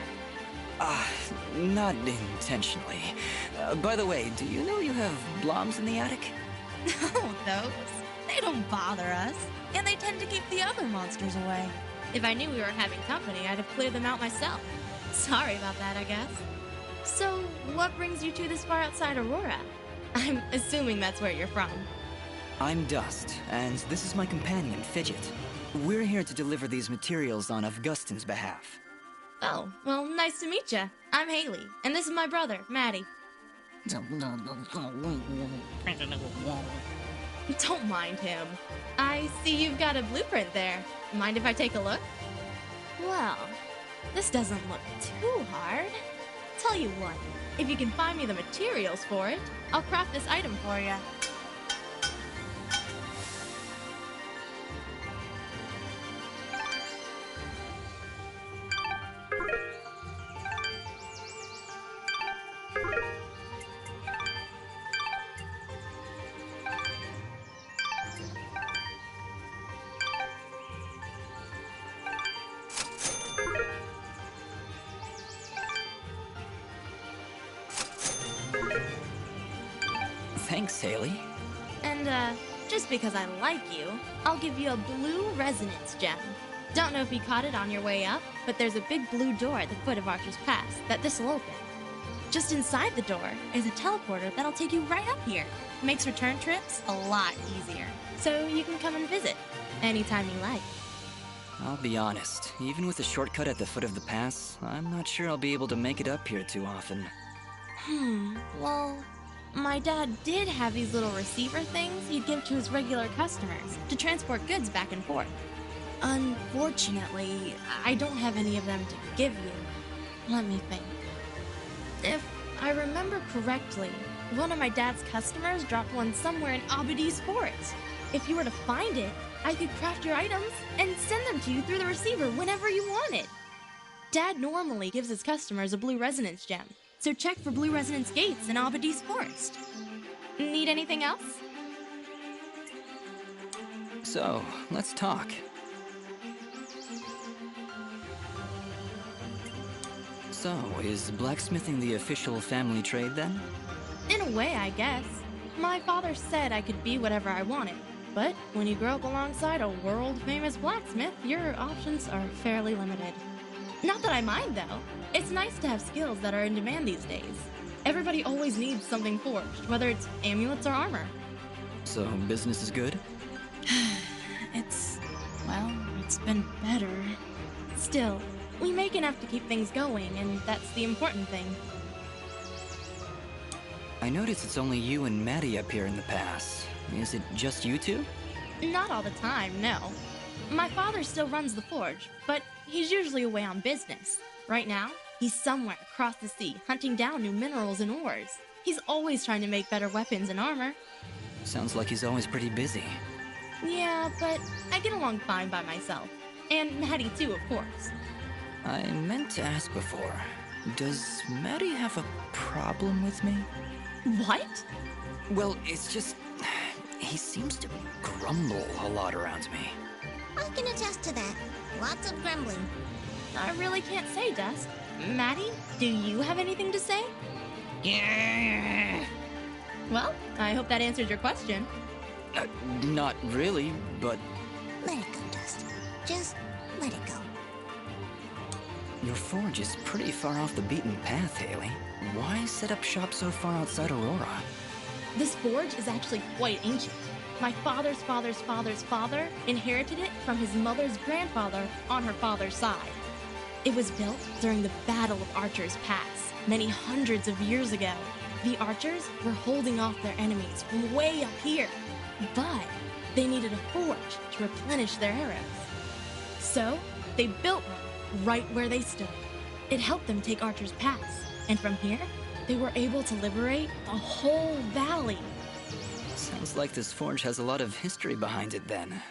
Not intentionally. By the way, do you know you have bloms in the attic? Oh, those? They don't bother us. And they tend to keep the other monsters away. If I knew we were having company, I'd have cleared them out myself. Sorry about that, I guess. So, what brings you two this far outside Aurora? I'm assuming that's where you're from. I'm Dust, and this is my companion, Fidget. We're here to deliver these materials on Augustin's behalf. Oh, well, nice to meet you. I'm Haley, and this is my brother, Maddie. Don't mind him. I see you've got a blueprint there. Mind if I take a look? Well, this doesn't look too hard. Tell you what, if you can find me the materials for it, I'll craft this item for you. Thanks, Haley. And, just because I like you, I'll give you a blue resonance gem. Don't know if you caught it on your way up, but there's a big blue door at the foot of Archer's Pass that this'll open. Just inside the door is a teleporter that'll take you right up here. Makes return trips a lot easier. So you can come and visit anytime you like. I'll be honest, even with a shortcut at the foot of the pass, I'm not sure I'll be able to make it up here too often. Well, my dad did have these little receiver things he'd give to his regular customers to transport goods back and forth. Unfortunately, I don't have any of them to give you. Let me think. If I remember correctly, one of my dad's customers dropped one somewhere in Abadi's forest. If you were to find it, I could craft your items and send them to you through the receiver whenever you wanted. Dad normally gives his customers a blue resonance gem, so check for blue resonance gates in Abadi's forest. Need anything else? So, let's talk. So, is blacksmithing the official family trade then? In a way, I guess. My father said I could be whatever I wanted, but when you grow up alongside a world-famous blacksmith, your options are fairly limited. Not that I mind, though. It's nice to have skills that are in demand these days. Everybody always needs something forged, whether it's amulets or armor. So, business is good? It's been better. Still, we make enough to keep things going, and that's the important thing. I notice it's only you and Maddie up here in the pass. Is it just you two? Not all the time, no. My father still runs the forge, but he's usually away on business. Right now, he's somewhere across the sea hunting down new minerals and ores. He's always trying to make better weapons and armor. Sounds like he's always pretty busy. Yeah, but I get along fine by myself. And Maddie too, of course. I meant to ask before. Does Maddie have a problem with me? What? Well, it's just... he seems to grumble a lot around me. I can attest to that. Lots of grumbling. I really can't say, Dust. Maddie, do you have anything to say? Yeah. Well, I hope that answered your question. Not really, but... Let it go, Dust. Just let it go. Your forge is pretty far off the beaten path, Haley. Why set up shop so far outside Aurora? This forge is actually quite ancient. My father's father's father's father inherited it from his mother's grandfather on her father's side. It was built during the Battle of Archer's Pass, many hundreds of years ago. The archers were holding off their enemies from way up here, but they needed a forge to replenish their arrows. So, they built one right where they stood. It helped them take Archer's Pass, and from here, they were able to liberate the whole valley. Sounds like this forge has a lot of history behind it then.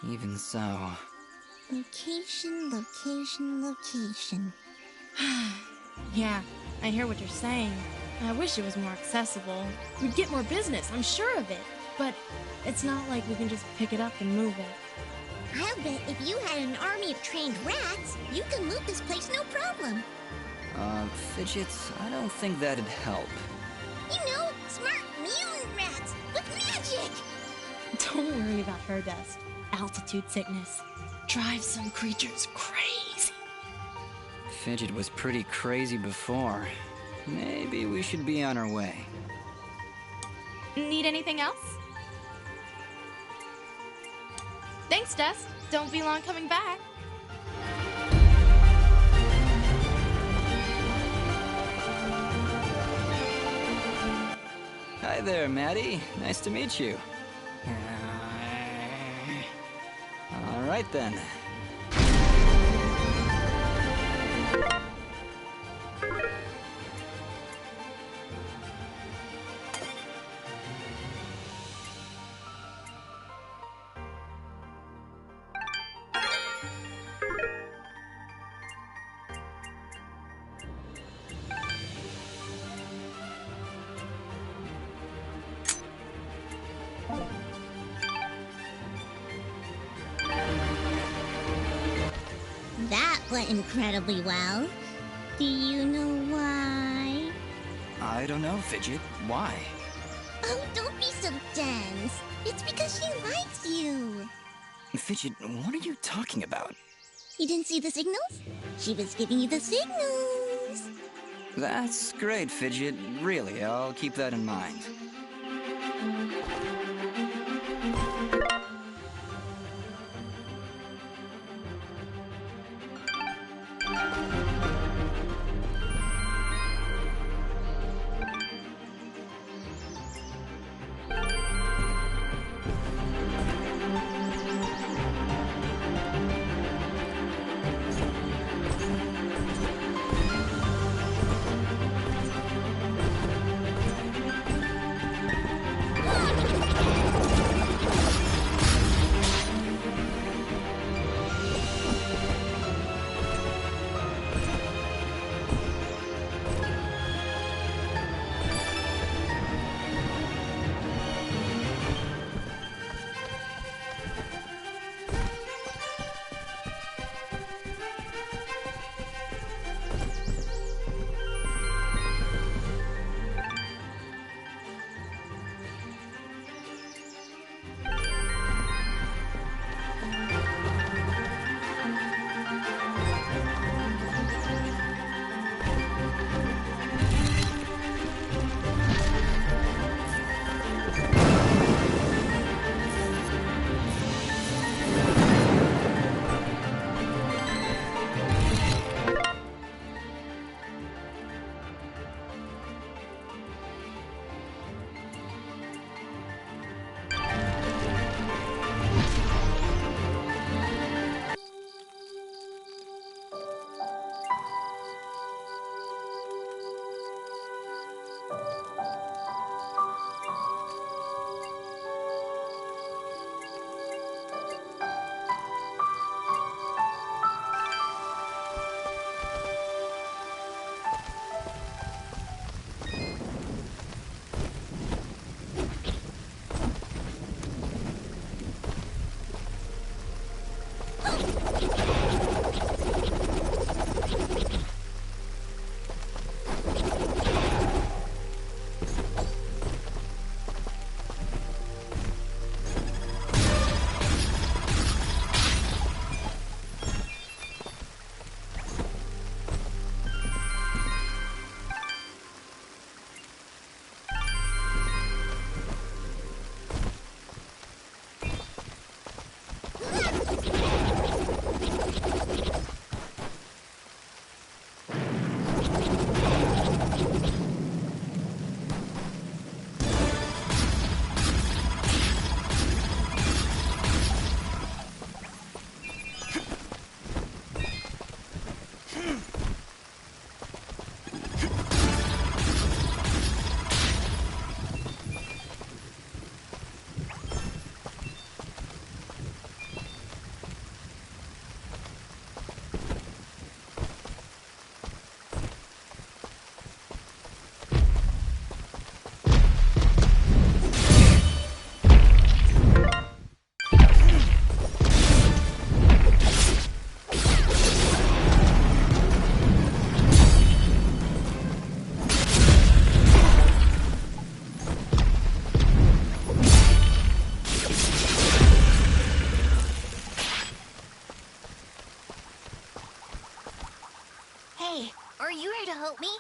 Even so... Location, location, location. Yeah, I hear what you're saying. I wish it was more accessible. We'd get more business, I'm sure of it. But it's not like we can just pick it up and move it. I'll bet if you had an army of trained rats, you could move this place no problem. Fidgets, I don't think that'd help. You know, smart mutant rats with magic! Don't worry about her, Dust. Altitude sickness drives some creatures crazy. Fidget was pretty crazy before. Maybe we should be on our way. Need anything else? Thanks, Dust. Don't be long coming back. Hi there, Maddie. Nice to meet you. All right, then. That went incredibly well. Do you know why? I don't know, Fidget. Why? Oh, don't be so dense. It's because she likes you. Fidget, what are you talking about? You didn't see the signals? She was giving you the signals. That's great, Fidget. Really, I'll keep that in mind. Hey, are you here to help me?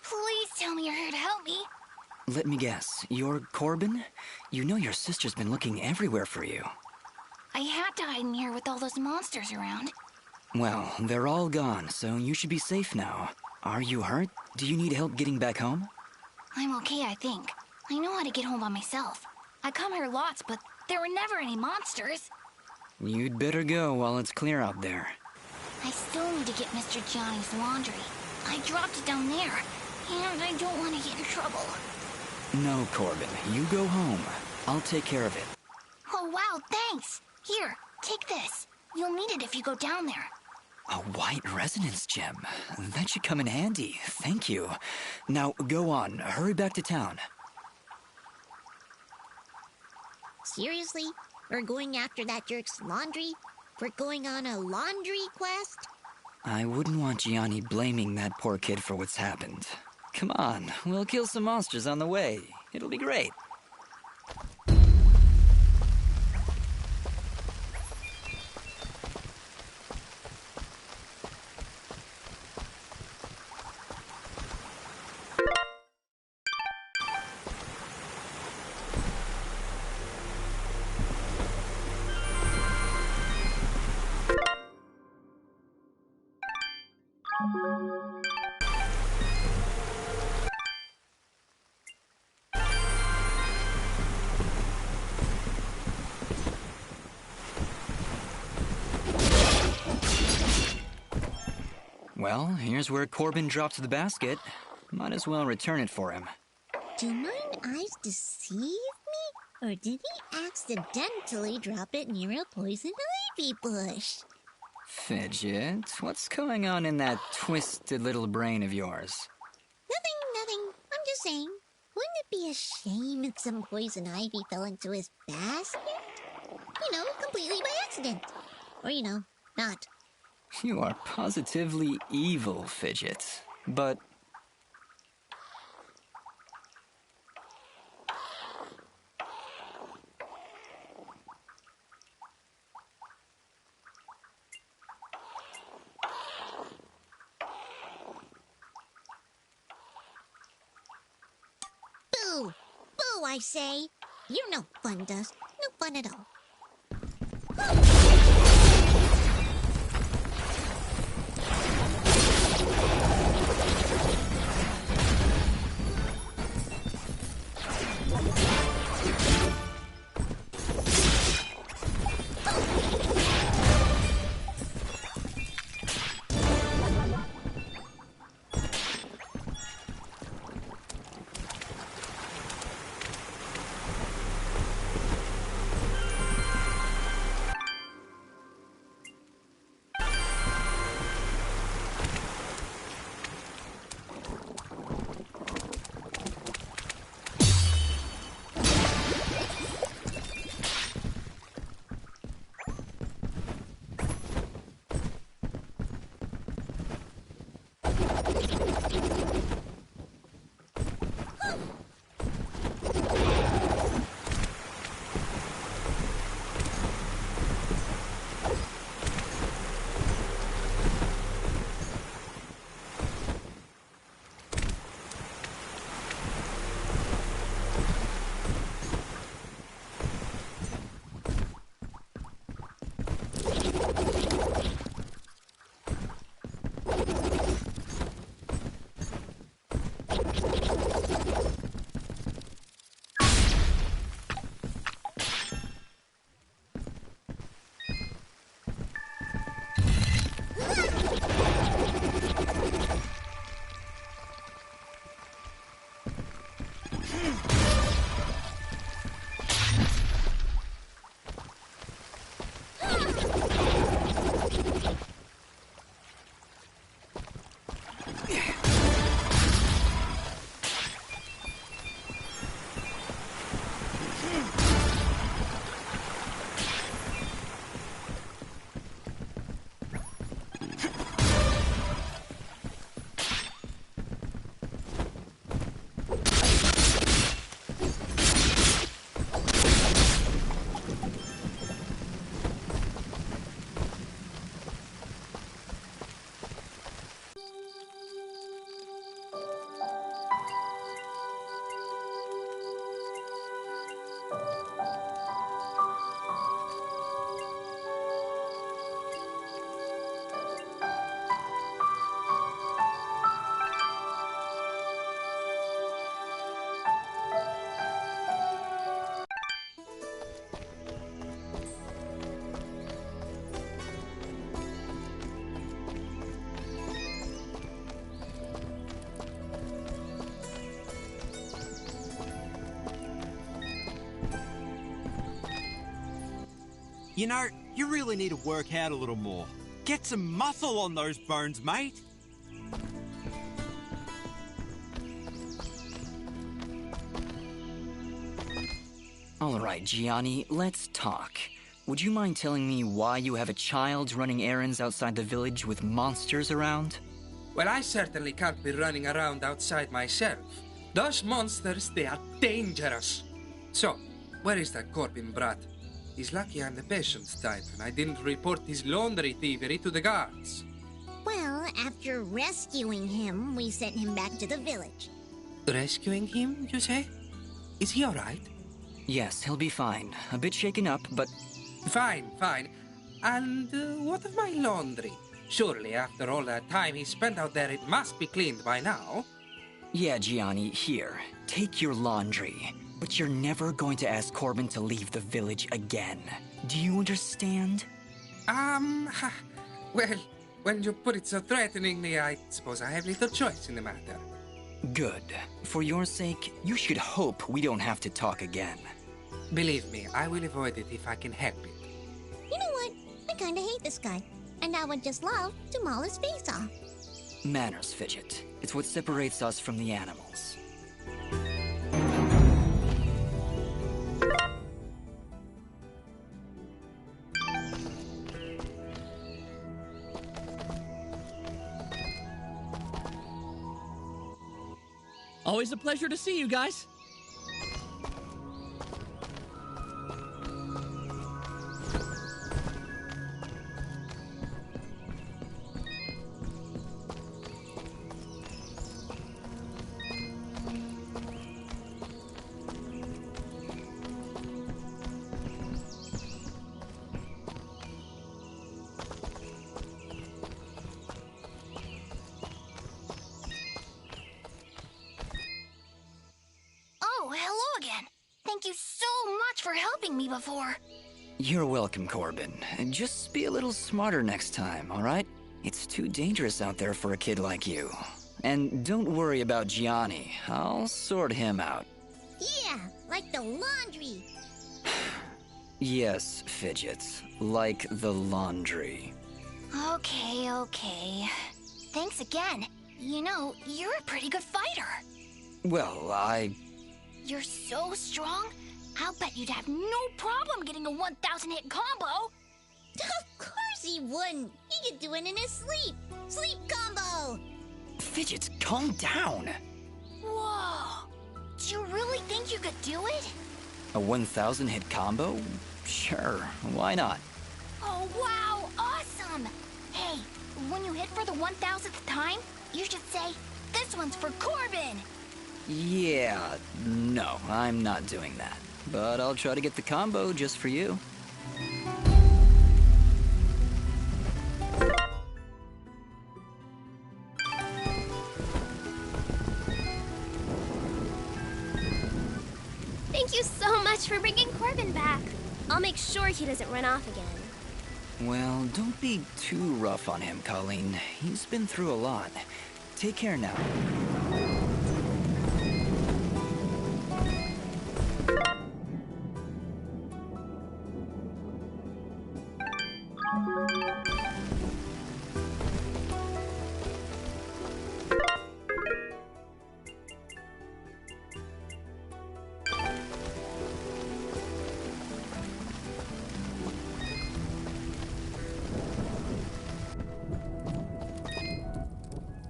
Please tell me you're here to help me. Let me guess, you're Corbin? You know your sister's been looking everywhere for you. I had to hide in here with all those monsters around. Well, they're all gone, so you should be safe now. Are you hurt? Do you need help getting back home? I'm okay, I think. I know how to get home by myself. I come here lots, but there were never any monsters. You'd better go while it's clear out there. I still need to get Mr. Johnny's laundry. I dropped it down there, and I don't want to get in trouble. No, Corbin, you go home. I'll take care of it. Oh, wow, thanks. Here, take this. You'll need it if you go down there. A white resonance gem. That should come in handy. Thank you. Now, go on. Hurry back to town. Seriously? We're going after that jerk's laundry? We're going on a laundry quest? I wouldn't want Gianni blaming that poor kid for what's happened. Come on, we'll kill some monsters on the way. It'll be great. Well, here's where Corbin dropped the basket. Might as well return it for him. Do mine eyes deceive me? Or did he accidentally drop it near a poison ivy bush? Fidget, what's going on in that twisted little brain of yours? Nothing. I'm just saying. Wouldn't it be a shame if some poison ivy fell into his basket? Completely by accident. Or, not. You are positively evil, Fidget. But... Boo! Boo, I say! You're no fun, Dust. No fun at all. You know, you really need to work out a little more. Get some muscle on those bones, mate. All right, Gianni, let's talk. Would you mind telling me why you have a child running errands outside the village with monsters around? Well, I certainly can't be running around outside myself. Those monsters, they are dangerous. So, where is that Corbin brat? He's lucky I'm the patient's type, and I didn't report his laundry thievery to the guards. Well, after rescuing him, we sent him back to the village. Rescuing him, you say? Is he all right? Yes, he'll be fine. A bit shaken up, but... Fine. And what of my laundry? Surely, after all that time he spent out there, it must be cleaned by now. Yeah, Gianni, here. Take your laundry. But you're never going to ask Corbin to leave the village again. Do you understand? Well, when you put it so threateningly, I suppose I have little choice in the matter. Good. For your sake, you should hope we don't have to talk again. Believe me, I will avoid it if I can help it. You know what? I kinda hate this guy. And I would just love to maul his face off. Manners, Fidget. It's what separates us from the animals. Always a pleasure to see you guys. Oh, hello again. Thank you so much for helping me before. You're welcome, Corbin. Just be a little smarter next time, all right? It's too dangerous out there for a kid like you. And don't worry about Gianni. I'll sort him out. Yeah, like the laundry. Yes, Fidget. Like the laundry. Okay, okay. Thanks again. You know, you're a pretty good fighter. Well, You're so strong, I'll bet you'd have no problem getting a 1,000 hit combo. Of course he wouldn't. He could do it in his sleep. Sleep combo. Fidget, calm down. Whoa. Do you really think you could do it? A 1,000 hit combo? Sure, why not? Oh, wow, awesome. Hey, when you hit for the 1,000th time, you should say, "This one's for Corbin." Yeah, no, I'm not doing that. But I'll try to get the combo just for you. Thank you so much for bringing Corbin back. I'll make sure he doesn't run off again. Well, don't be too rough on him, Colleen. He's been through a lot. Take care now.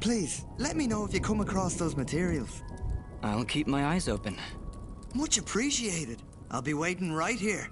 Please, let me know if you come across those materials. I'll keep my eyes open. Much appreciated. I'll be waiting right here.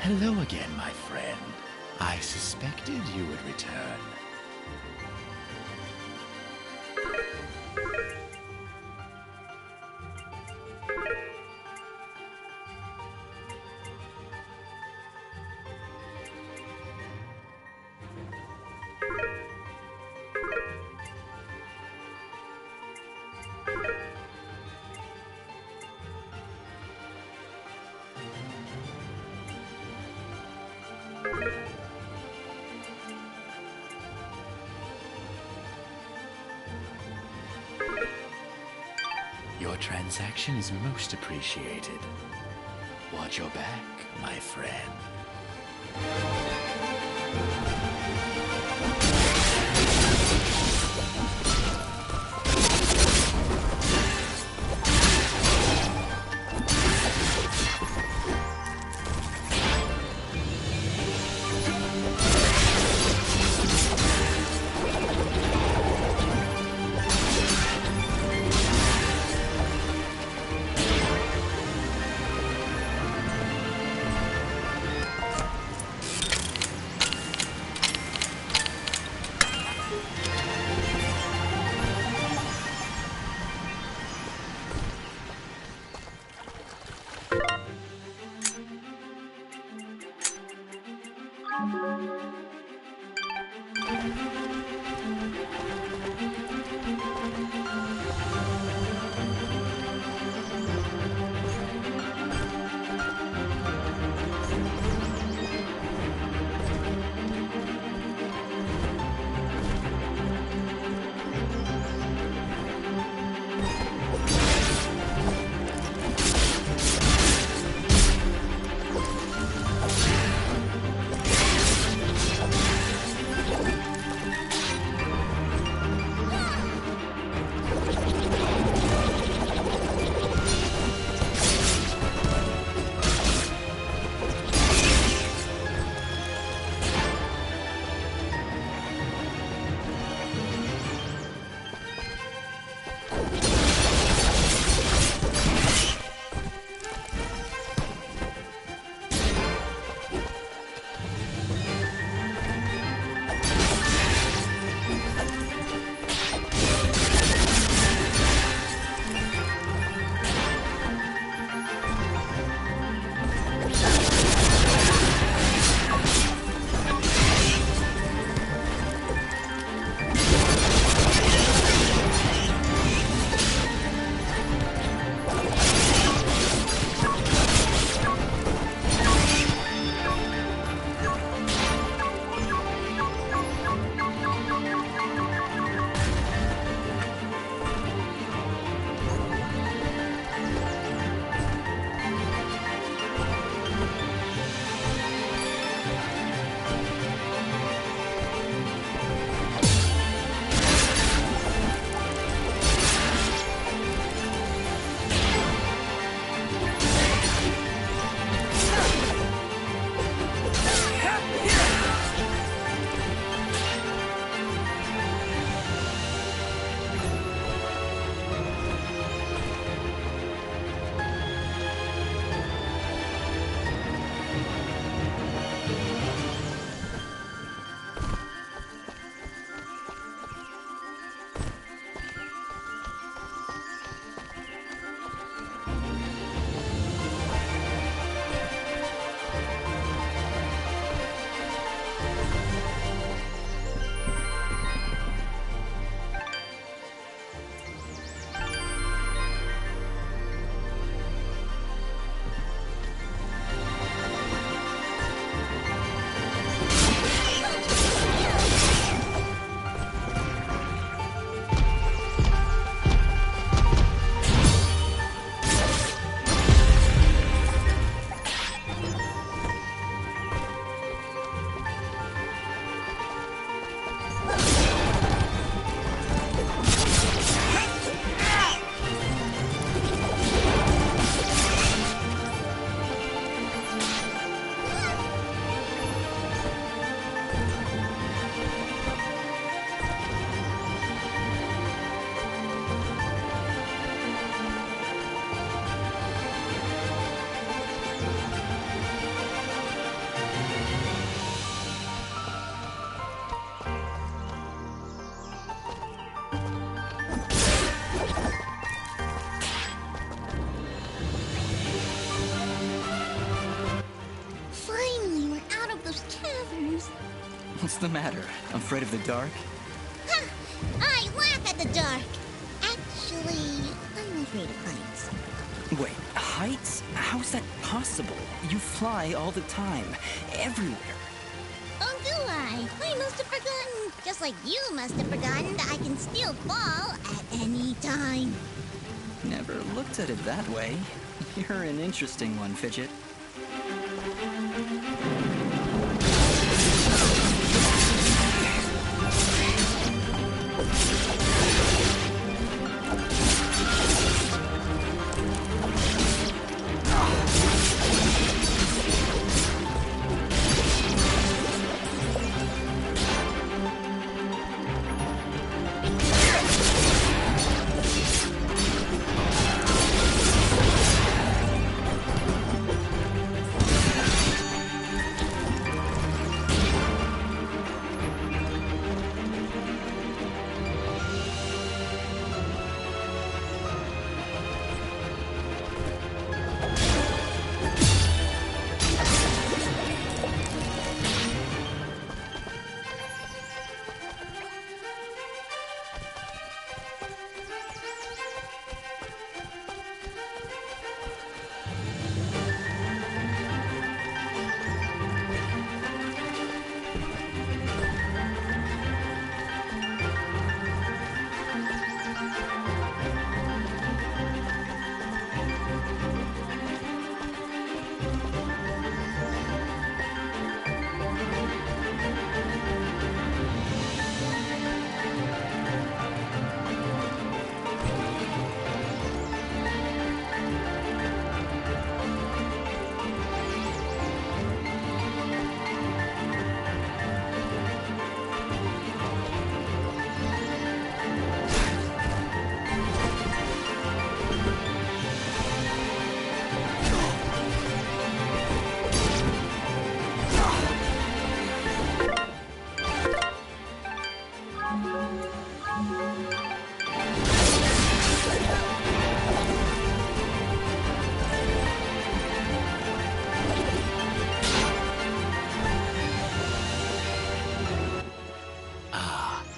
Hello again, my friend. I suspected you would return. Your transaction is most appreciated. Watch your back, my friend. What's the matter? Afraid of the dark? Ha! I laugh at the dark. Actually, I'm afraid of heights. Wait, heights? How's that possible? You fly all the time, everywhere. Oh, do I? I must have forgotten. Just like you must have forgotten that I can still fall at any time. Never looked at it that way. You're an interesting one, Fidget.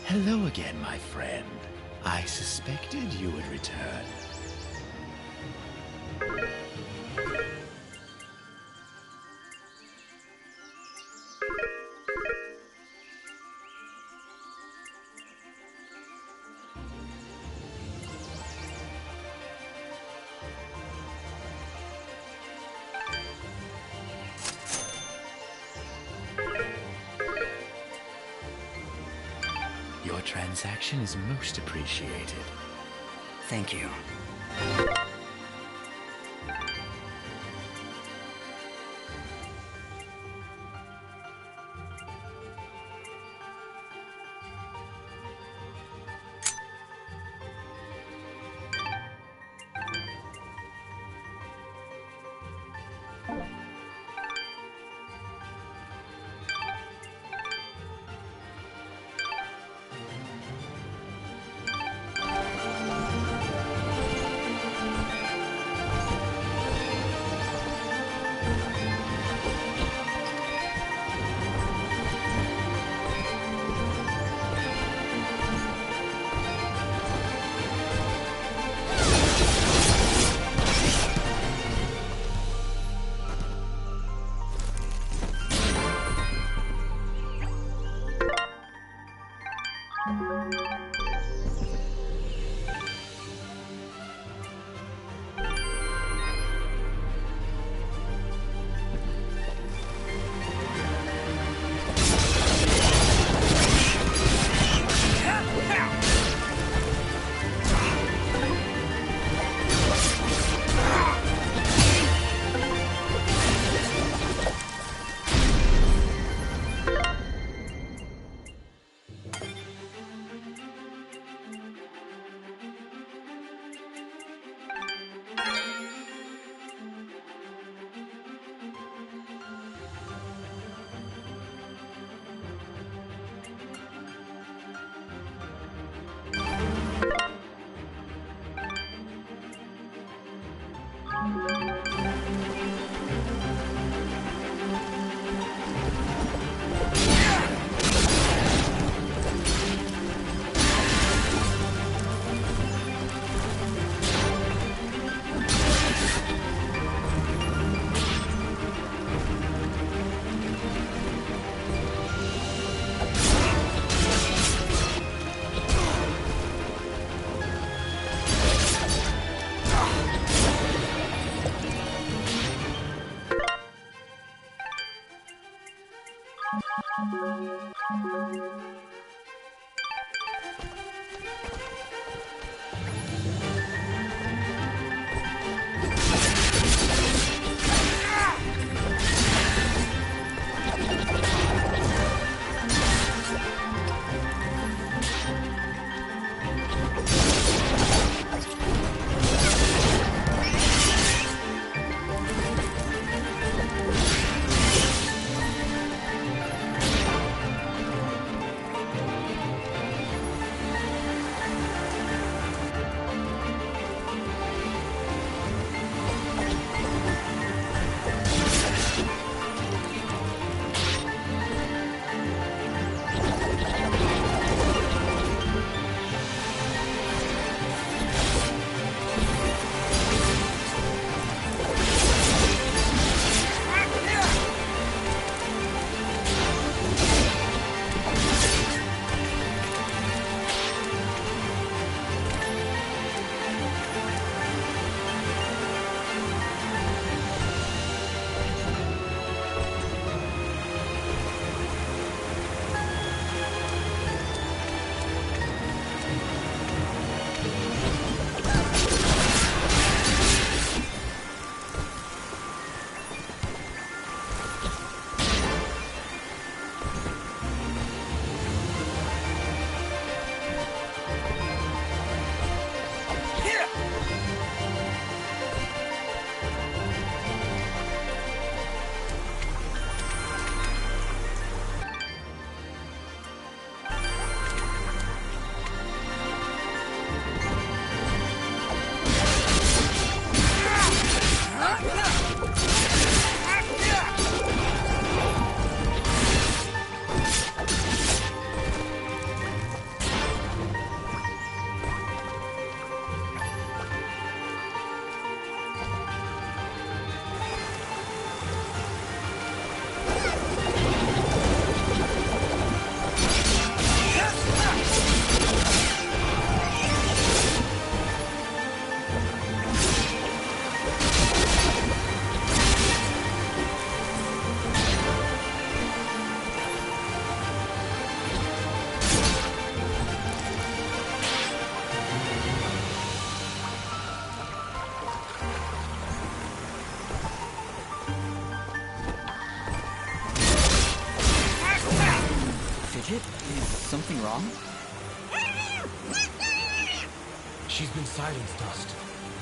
Hello again, my friend. I suspected you would return. Your transaction is most appreciated. Thank you. Fidget, is something wrong? She's been silenced, Dust.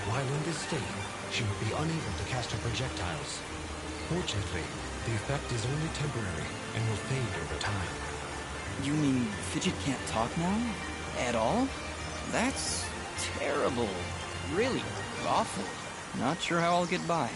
While in this state, she will be unable to cast her projectiles. Fortunately, the effect is only temporary and will fade over time. You mean Fidget can't talk now? At all? That's terrible. Really awful. Not sure how I'll get by.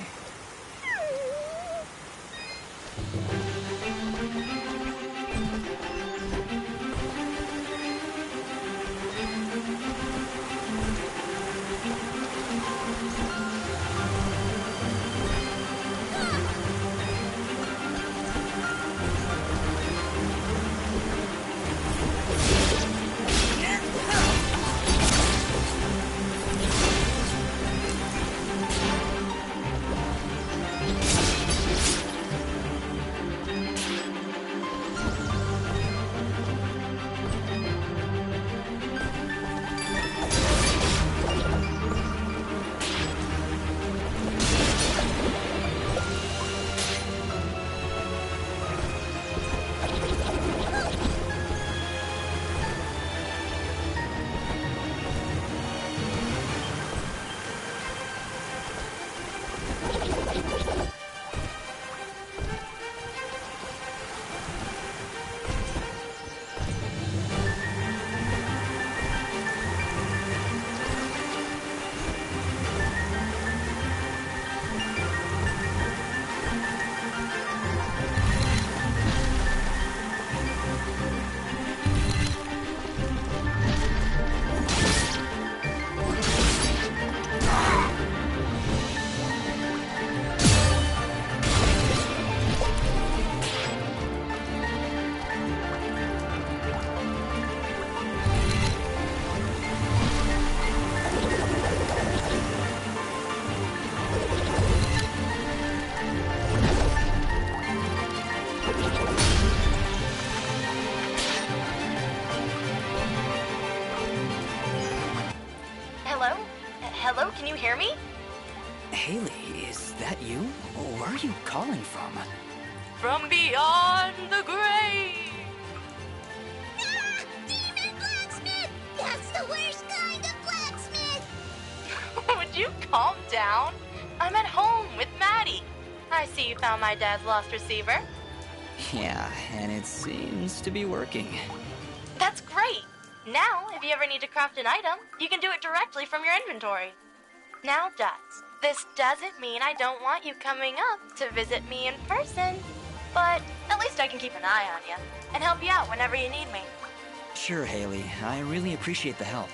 can you hear me? Haley, is that you? Where are you calling from? From beyond the grave! Ah! Demon blacksmith! That's the worst kind of blacksmith! Would you calm down? I'm at home with Maddie. I see you found my dad's lost receiver. Yeah, and it seems to be working. That's great! Now, if you ever need to craft an item, you can do it directly from your inventory. Now, Dots, this doesn't mean I don't want you coming up to visit me in person. But at least I can keep an eye on you and help you out whenever you need me. Sure, Haley. I really appreciate the help.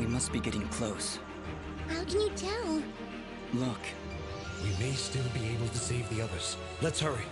Must be getting close. How can you tell? Look. We may still be able to save the others. Let's hurry.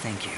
Thank you.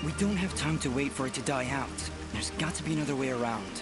We don't have time to wait for it to die out. There's got to be another way around.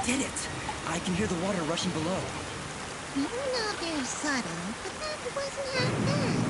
Did it! I can hear the water rushing below. I don't know if you're subtle, but that wasn't half bad.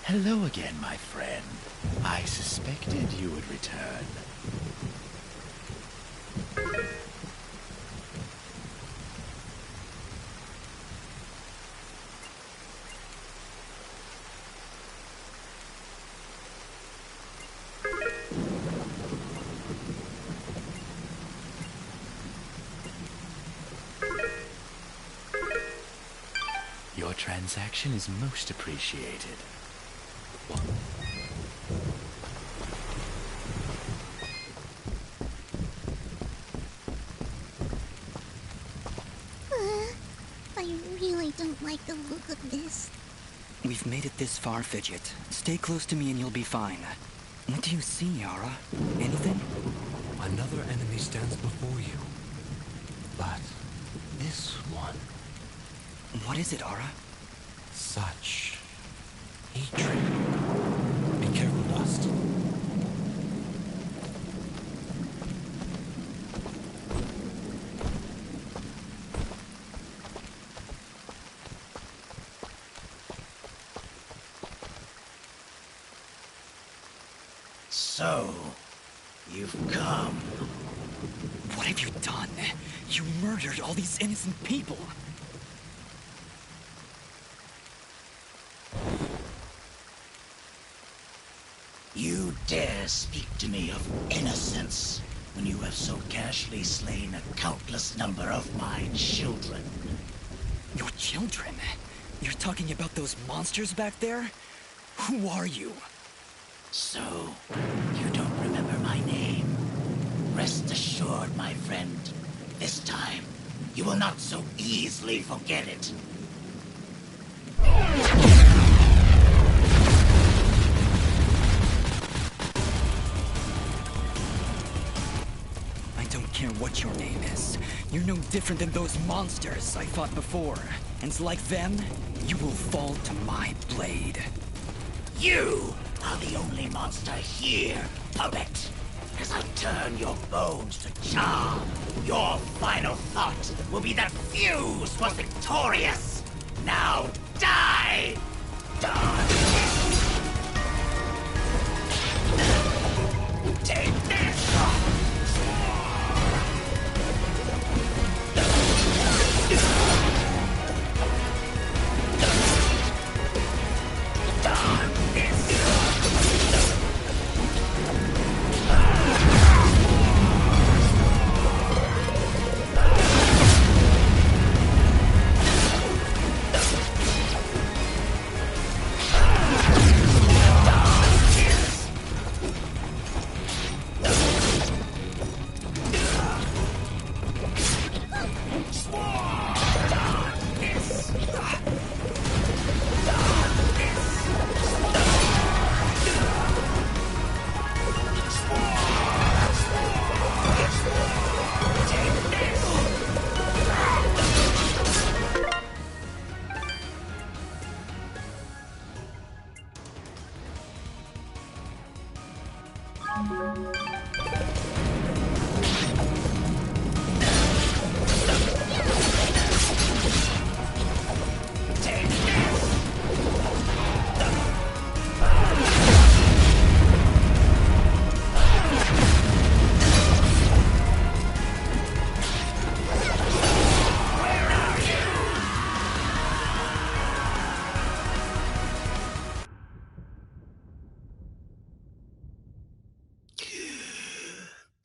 Hello again, my friend. I suspected you would return. transaction is most appreciated. I really don't like the look of this. We've made it this far, Fidget. Stay close to me and you'll be fine. What do you see, Yara? Anything? Another enemy stands before you. But this one... What is it, Ara? Such hatred. Be careful, Dust. So, you've come. What have you done? You murdered all these innocent people. You dare speak to me of innocence when you have so casually slain a countless number of my children. Your children? You're talking about those monsters back there? Who are you? So, you don't remember my name? Rest assured, my friend, this time, you will not so easily forget it. I don't care what your name is. You're no different than those monsters I fought before. And like them, you will fall to my blade. You are the only monster here, puppet. As I turn your bones to charm, your final thought will be that Fuse was victorious. Now die! Die! Take this!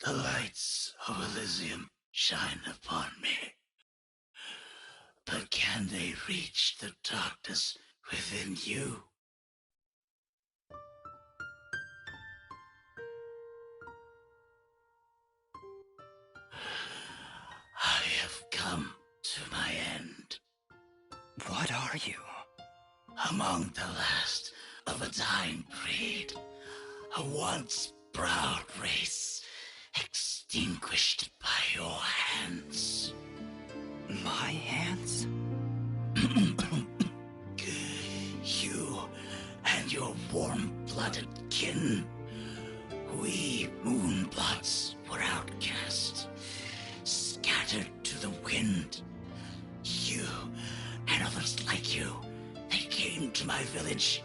The lights of Elysium shine upon me. But can they reach the darkness within you? I have come to my end. What are you? Among the last of a dying breed, a once proud race, extinguished by your hands. My hands? You and your warm-blooded kin. We Moonbloods were outcast, scattered to the wind. You and others like you, they came to my village,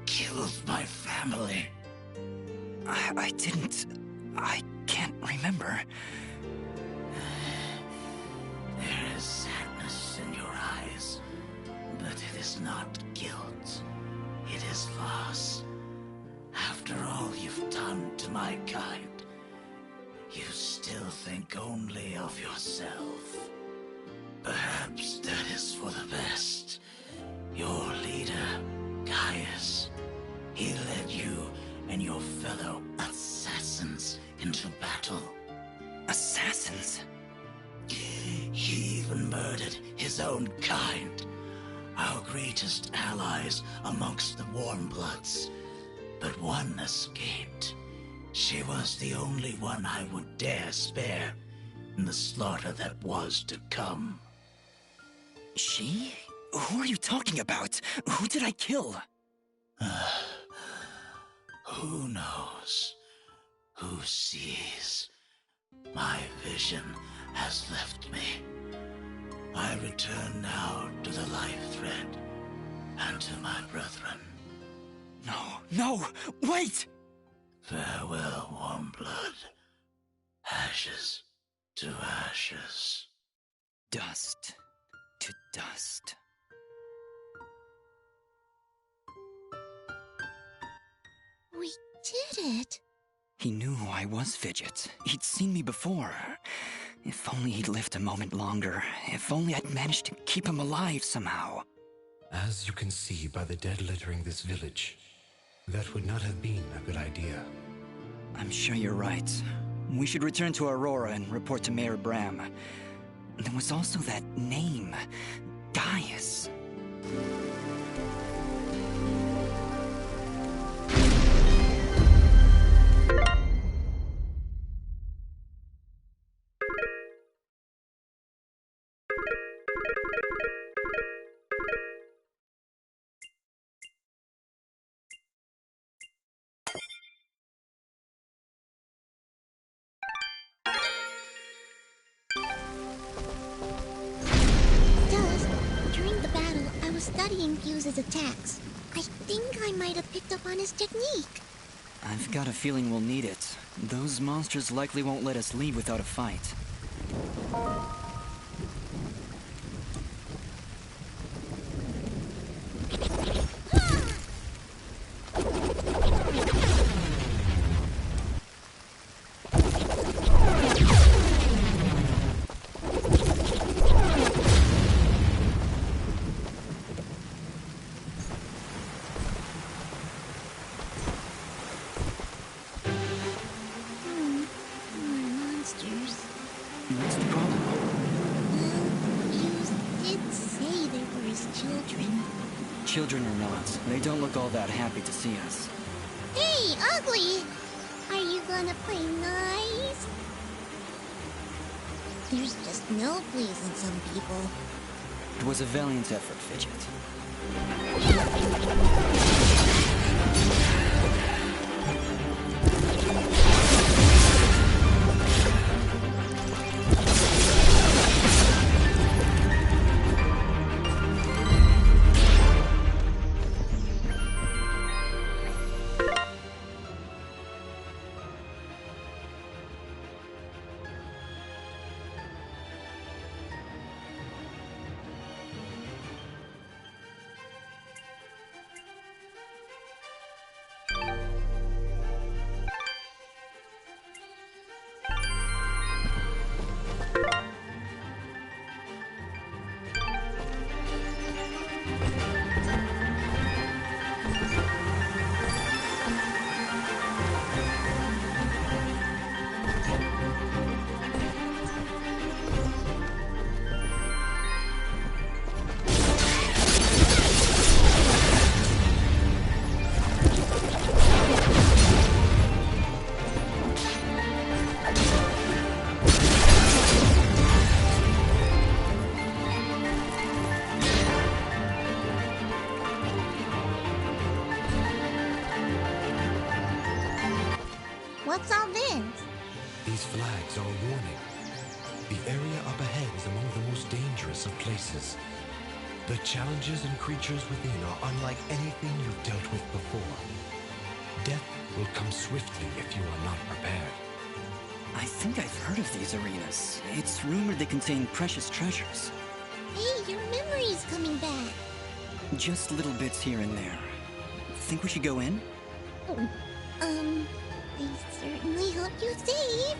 killed my family. I didn't... I can't remember. There is sadness in your eyes, but it is not guilt. It is loss. After all you've done to my kind, you still think only of yourself. Perhaps that is for the best. Your leader, Gaius, he led you and your fellow assassins into battle. Assassins? He even murdered his own kind, our greatest allies amongst the Warmbloods. But one escaped. She was the only one I would dare spare in the slaughter that was to come. She? Who are you talking about? Who did I kill? Who knows? Who sees? My vision has left me. I return now to the life thread and to my brethren. No, wait! Farewell, Warmblood. Ashes to ashes. Dust to dust. We did it. He knew who I was, Fidget. He'd seen me before. If only he'd lived a moment longer. If only I'd managed to keep him alive somehow. As you can see by the dead littering this village, that would not have been a good idea. I'm sure you're right. We should return to Aurora and report to Mayor Bram. There was also that name, Gaius. Studying Fuse's attacks. I think I might have picked up on his technique. I've got a feeling we'll need it. Those monsters likely won't let us leave without a fight. What's the problem? Well, Fuse did say they were his children. Children or not, they don't look all that happy to see us. Hey, Ugly! Are you gonna play nice? There's just no pleasing some people. It was a valiant effort, Fidget. What's all this? These flags are a warning. The area up ahead is among the most dangerous of places. The challenges and creatures within are unlike anything you've dealt with before. Death will come swiftly if you are not prepared. I think I've heard of these arenas. It's rumored they contain precious treasures. Hey, your memory's coming back. Just little bits here and there. Think we should go in? I certainly hope you're safe.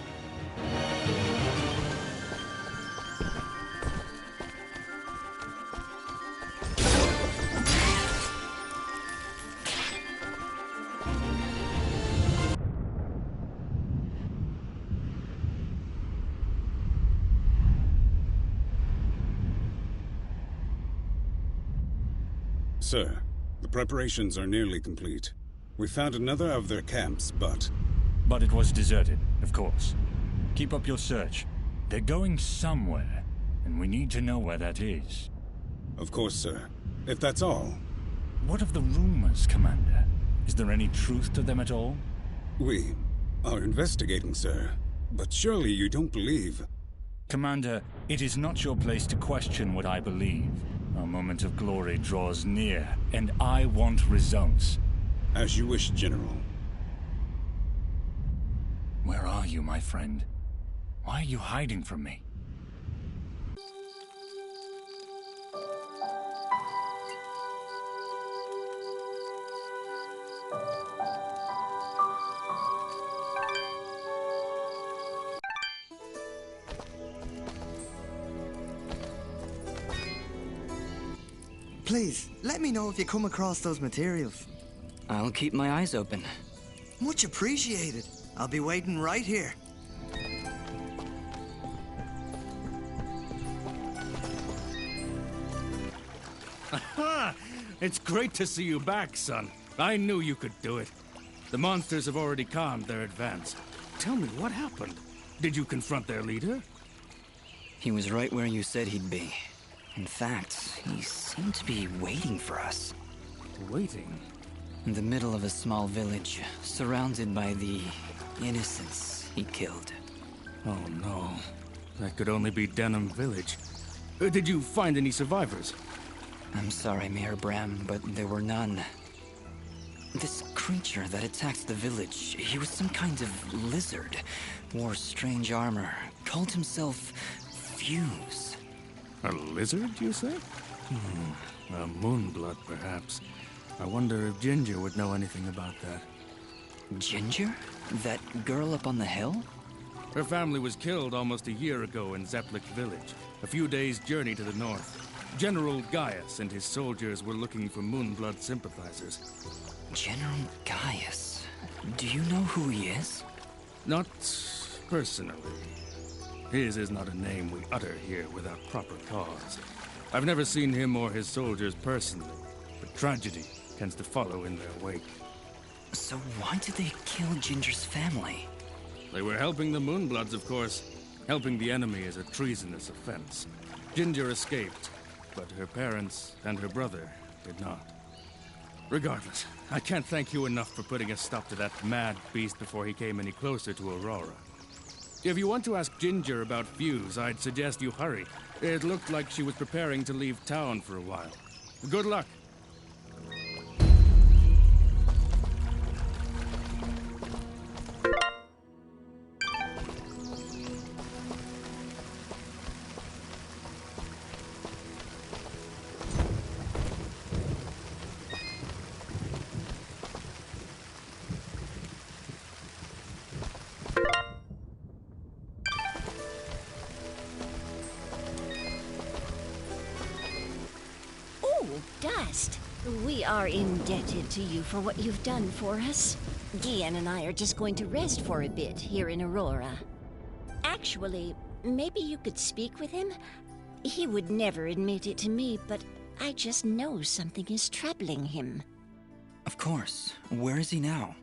Sir, the preparations are nearly complete. We found another of their camps, but... But it was deserted, of course. Keep up your search. They're going somewhere, and we need to know where that is. Of course, sir. If that's all... What of the rumors, Commander? Is there any truth to them at all? We are investigating, sir. But surely you don't believe... Commander, it is not your place to question what I believe. Our moment of glory draws near, and I want results. As you wish, General. Where are you, my friend? Why are you hiding from me? Please, let me know if you come across those materials. I'll keep my eyes open. Much appreciated. I'll be waiting right here. Aha! It's great to see you back, son. I knew you could do it. The monsters have already calmed their advance. Tell me, what happened? Did you confront their leader? He was right where you said he'd be. In fact, he seemed to be waiting for us. Waiting? In the middle of a small village, surrounded by the innocents he killed. Oh no. That could only be Denham Village. Did you find any survivors? I'm sorry, Mayor Bram, but there were none. This creature that attacked the village, he was some kind of lizard, wore strange armor, called himself Fuse. A lizard, you say? A moonblood, perhaps. I wonder if Ginger would know anything about that. Ginger? That girl up on the hill? Her family was killed almost a year ago in Zepplik village, a few days' journey to the north. General Gaius and his soldiers were looking for Moonblood sympathizers. General Gaius? Do you know who he is? Not personally. His is not a name we utter here without proper cause. I've never seen him or his soldiers personally, but tragedy tends to follow in their wake. So why did they kill Ginger's family? They were helping the Moonbloods, of course. Helping the enemy is a treasonous offense. Ginger escaped, but her parents and her brother did not. Regardless, I can't thank you enough for putting a stop to that mad beast before he came any closer to Aurora. If you want to ask Ginger about Fuse, I'd suggest you hurry. It looked like she was preparing to leave town for a while. Good luck. Dust. We are indebted to you for what you've done for us. Gian and I are just going to rest for a bit here in Aurora. Actually, maybe you could speak with him? He would never admit it to me, but I just know something is troubling him. Of course. Where is he now?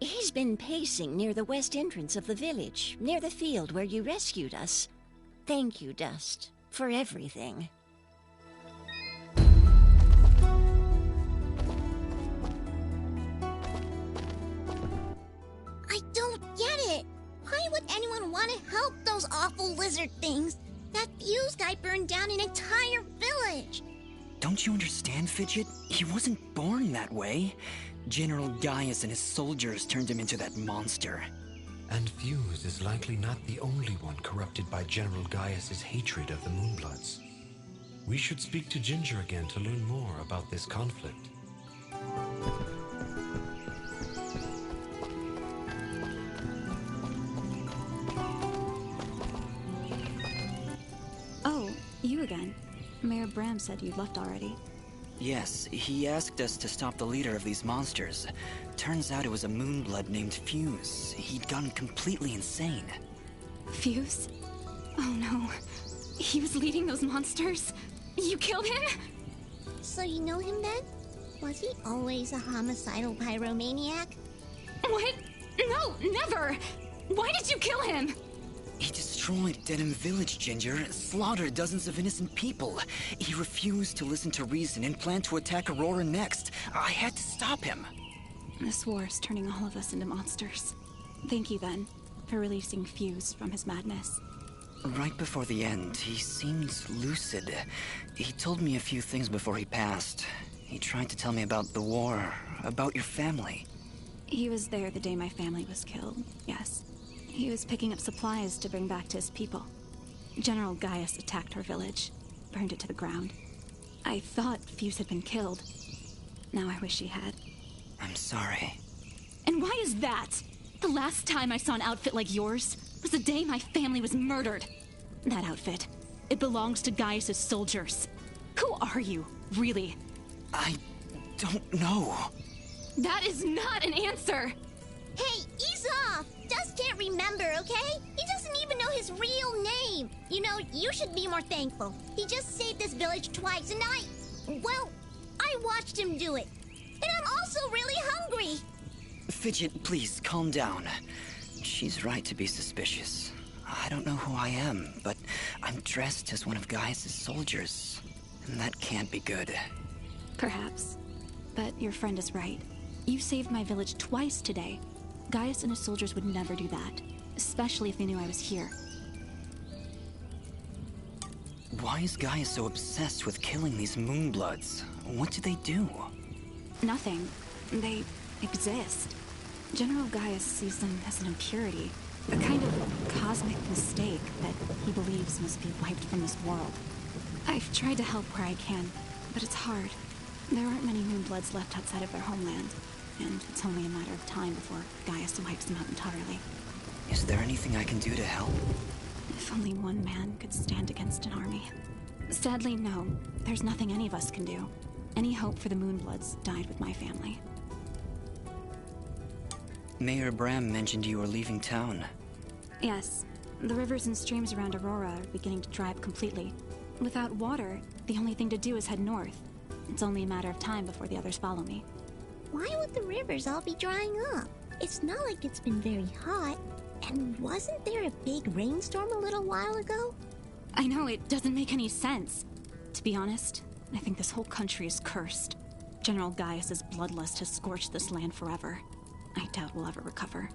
He's been pacing near the west entrance of the village, near the field where you rescued us. Thank you, Dust, for everything. I don't get it. Why would anyone want to help those awful lizard things? That Fuse guy burned down an entire village. Don't you understand, Fidget? He wasn't born that way. General Gaius and his soldiers turned him into that monster. And Fuse is likely not the only one corrupted by General Gaius's hatred of the Moonbloods. We should speak to Ginger again to learn more about this conflict. Oh, you again. Mayor Bram said you'd left already. Yes, he asked us to stop the leader of these monsters. Turns out it was a Moonblood named Fuse. He'd gone completely insane. Fuse? Oh no. He was leading those monsters? You killed him? So you know him then? Was he always a homicidal pyromaniac? What? No, never! Why did you kill him? He destroyed Denim Village, Ginger, slaughtered dozens of innocent people. He refused to listen to reason and planned to attack Aurora next. I had to stop him. This war is turning all of us into monsters. Thank you, then, for releasing Fuse from his madness. Right before the end, he seemed lucid. He told me a few things before he passed. He tried to tell me about the war, about your family. He was there the day my family was killed, yes. He was picking up supplies to bring back to his people. General Gaius attacked our village, burned it to the ground. I thought Fuse had been killed. Now I wish he had. I'm sorry. And why is that? The last time I saw an outfit like yours was the day my family was murdered. That outfit, it belongs to Gaius' soldiers. Who are you, really? I don't know. That is not an answer! Hey, ease off! Dust can't remember, okay? He doesn't even know his real name. You know, you should be more thankful. He just saved this village twice, and I watched him do it. And I'm also really hungry. Fidget, please, calm down. She's right to be suspicious. I don't know who I am, but I'm dressed as one of Gaius' soldiers. And that can't be good. Perhaps. But your friend is right. You saved my village twice today. Gaius and his soldiers would never do that, especially if they knew I was here. Why is Gaius so obsessed with killing these Moonbloods? What do they do? Nothing. They exist. General Gaius sees them as an impurity, a kind of cosmic mistake that he believes must be wiped from this world. I've tried to help where I can, but it's hard. There aren't many Moonbloods left outside of their homeland, and it's only a matter of time before Gaius wipes them out entirely. Is there anything I can do to help? If only one man could stand against an army. Sadly, no. There's nothing any of us can do. Any hope for the Moonbloods died with my family. Mayor Bram mentioned you were leaving town. Yes. The rivers and streams around Aurora are beginning to dry up completely. Without water, the only thing to do is head north. It's only a matter of time before the others follow me. Why would the rivers all be drying up? It's not like it's been very hot. And wasn't there a big rainstorm a little while ago? I know, it doesn't make any sense. To be honest, I think this whole country is cursed. General Gaius' bloodlust has scorched this land forever. I doubt we'll ever recover.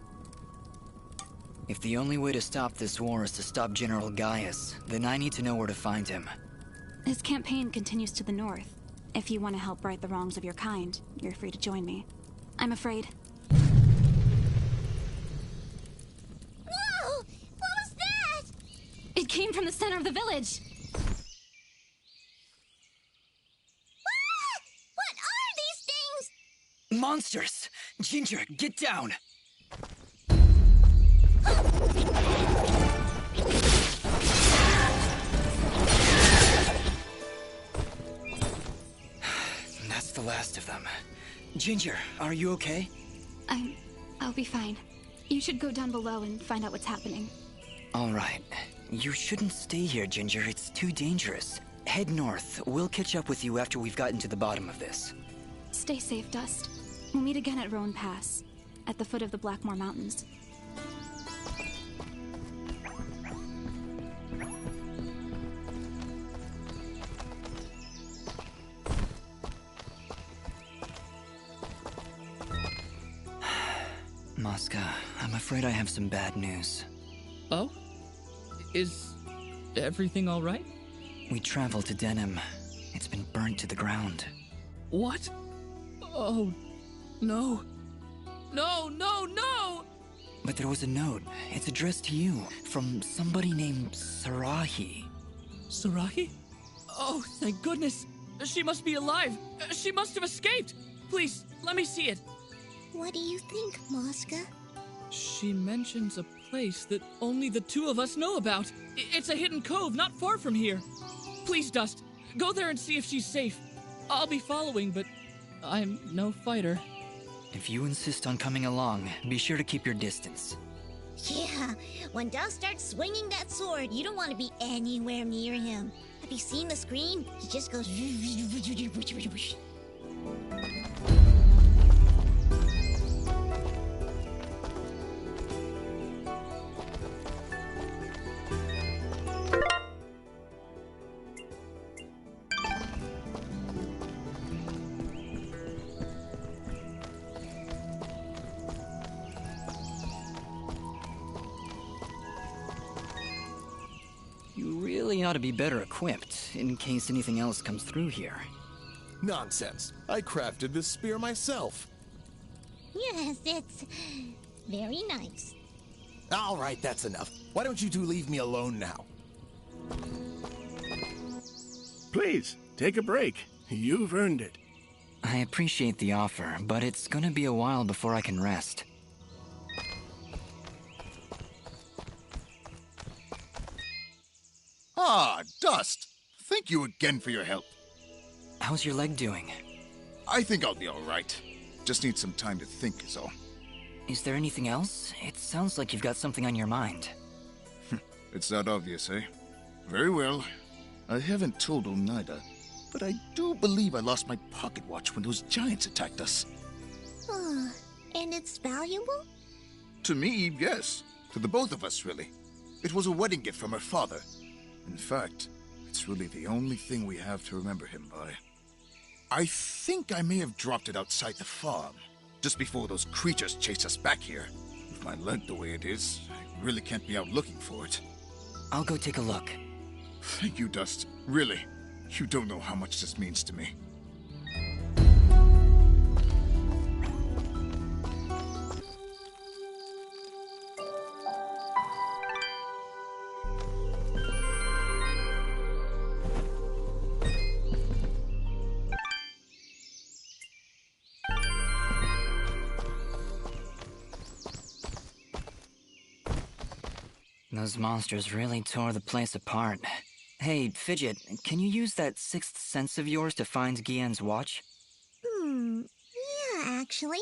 If the only way to stop this war is to stop General Gaius, then I need to know where to find him. His campaign continues to the north. If you want to help right the wrongs of your kind, you're free to join me. I'm afraid. Whoa! What was that? It came from the center of the village! Ah! What are these things? Monsters! Ginger, get down! That's the last of them. Ginger, are you okay? I'll be fine. You should go down below and find out what's happening. All right. You shouldn't stay here, Ginger. It's too dangerous. Head north. We'll catch up with you after we've gotten to the bottom of this. Stay safe, Dust. We'll meet again at Roan Pass, at the foot of the Blackmore Mountains. Mosca, I'm afraid I have some bad news. Oh? Is everything all right? We traveled to Denim. It's been burnt to the ground. What? Oh, no. No, no, no! But there was a note. It's addressed to you, from somebody named Sarahi. Sarahi? Oh, thank goodness. She must be alive. She must have escaped. Please, let me see it. What do you think, Mosca? She mentions a place that only the two of us know about. It's a hidden cove not far from here. Please, Dust, go there and see if she's safe. I'll be following, but I'm no fighter. If you insist on coming along, be sure to keep your distance. Yeah, when Dust starts swinging that sword, you don't want to be anywhere near him. Have you seen the screen? He just goes... really ought to be better equipped, in case anything else comes through here. Nonsense. I crafted this spear myself. Yes, it's very nice. All right, that's enough. Why don't you two leave me alone now? Please, take a break. You've earned it. I appreciate the offer, but it's gonna be a while before I can rest. Ah, Dust! Thank you again for your help. How's your leg doing? I think I'll be alright. Just need some time to think is all. Is there anything else? It sounds like you've got something on your mind. It's that obvious, eh? Very well. I haven't told Oneida, but I do believe I lost my pocket watch when those giants attacked us. And it's valuable? To me, yes. To the both of us, really. It was a wedding gift from her father. In fact, it's really the only thing we have to remember him by. I think I may have dropped it outside the farm, just before those creatures chased us back here. With my leg the way it is, I really can't be out looking for it. I'll go take a look. Thank you, Dust. Really. You don't know how much this means to me. Those monsters really tore the place apart. Hey, Fidget, can you use that sixth sense of yours to find Guillen's watch? Yeah, actually.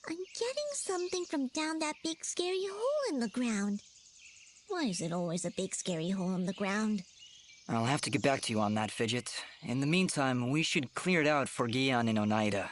I'm getting something from down that big scary hole in the ground. Why is it always a big scary hole in the ground? I'll have to get back to you on that, Fidget. In the meantime, we should clear it out for Guillen and Oneida.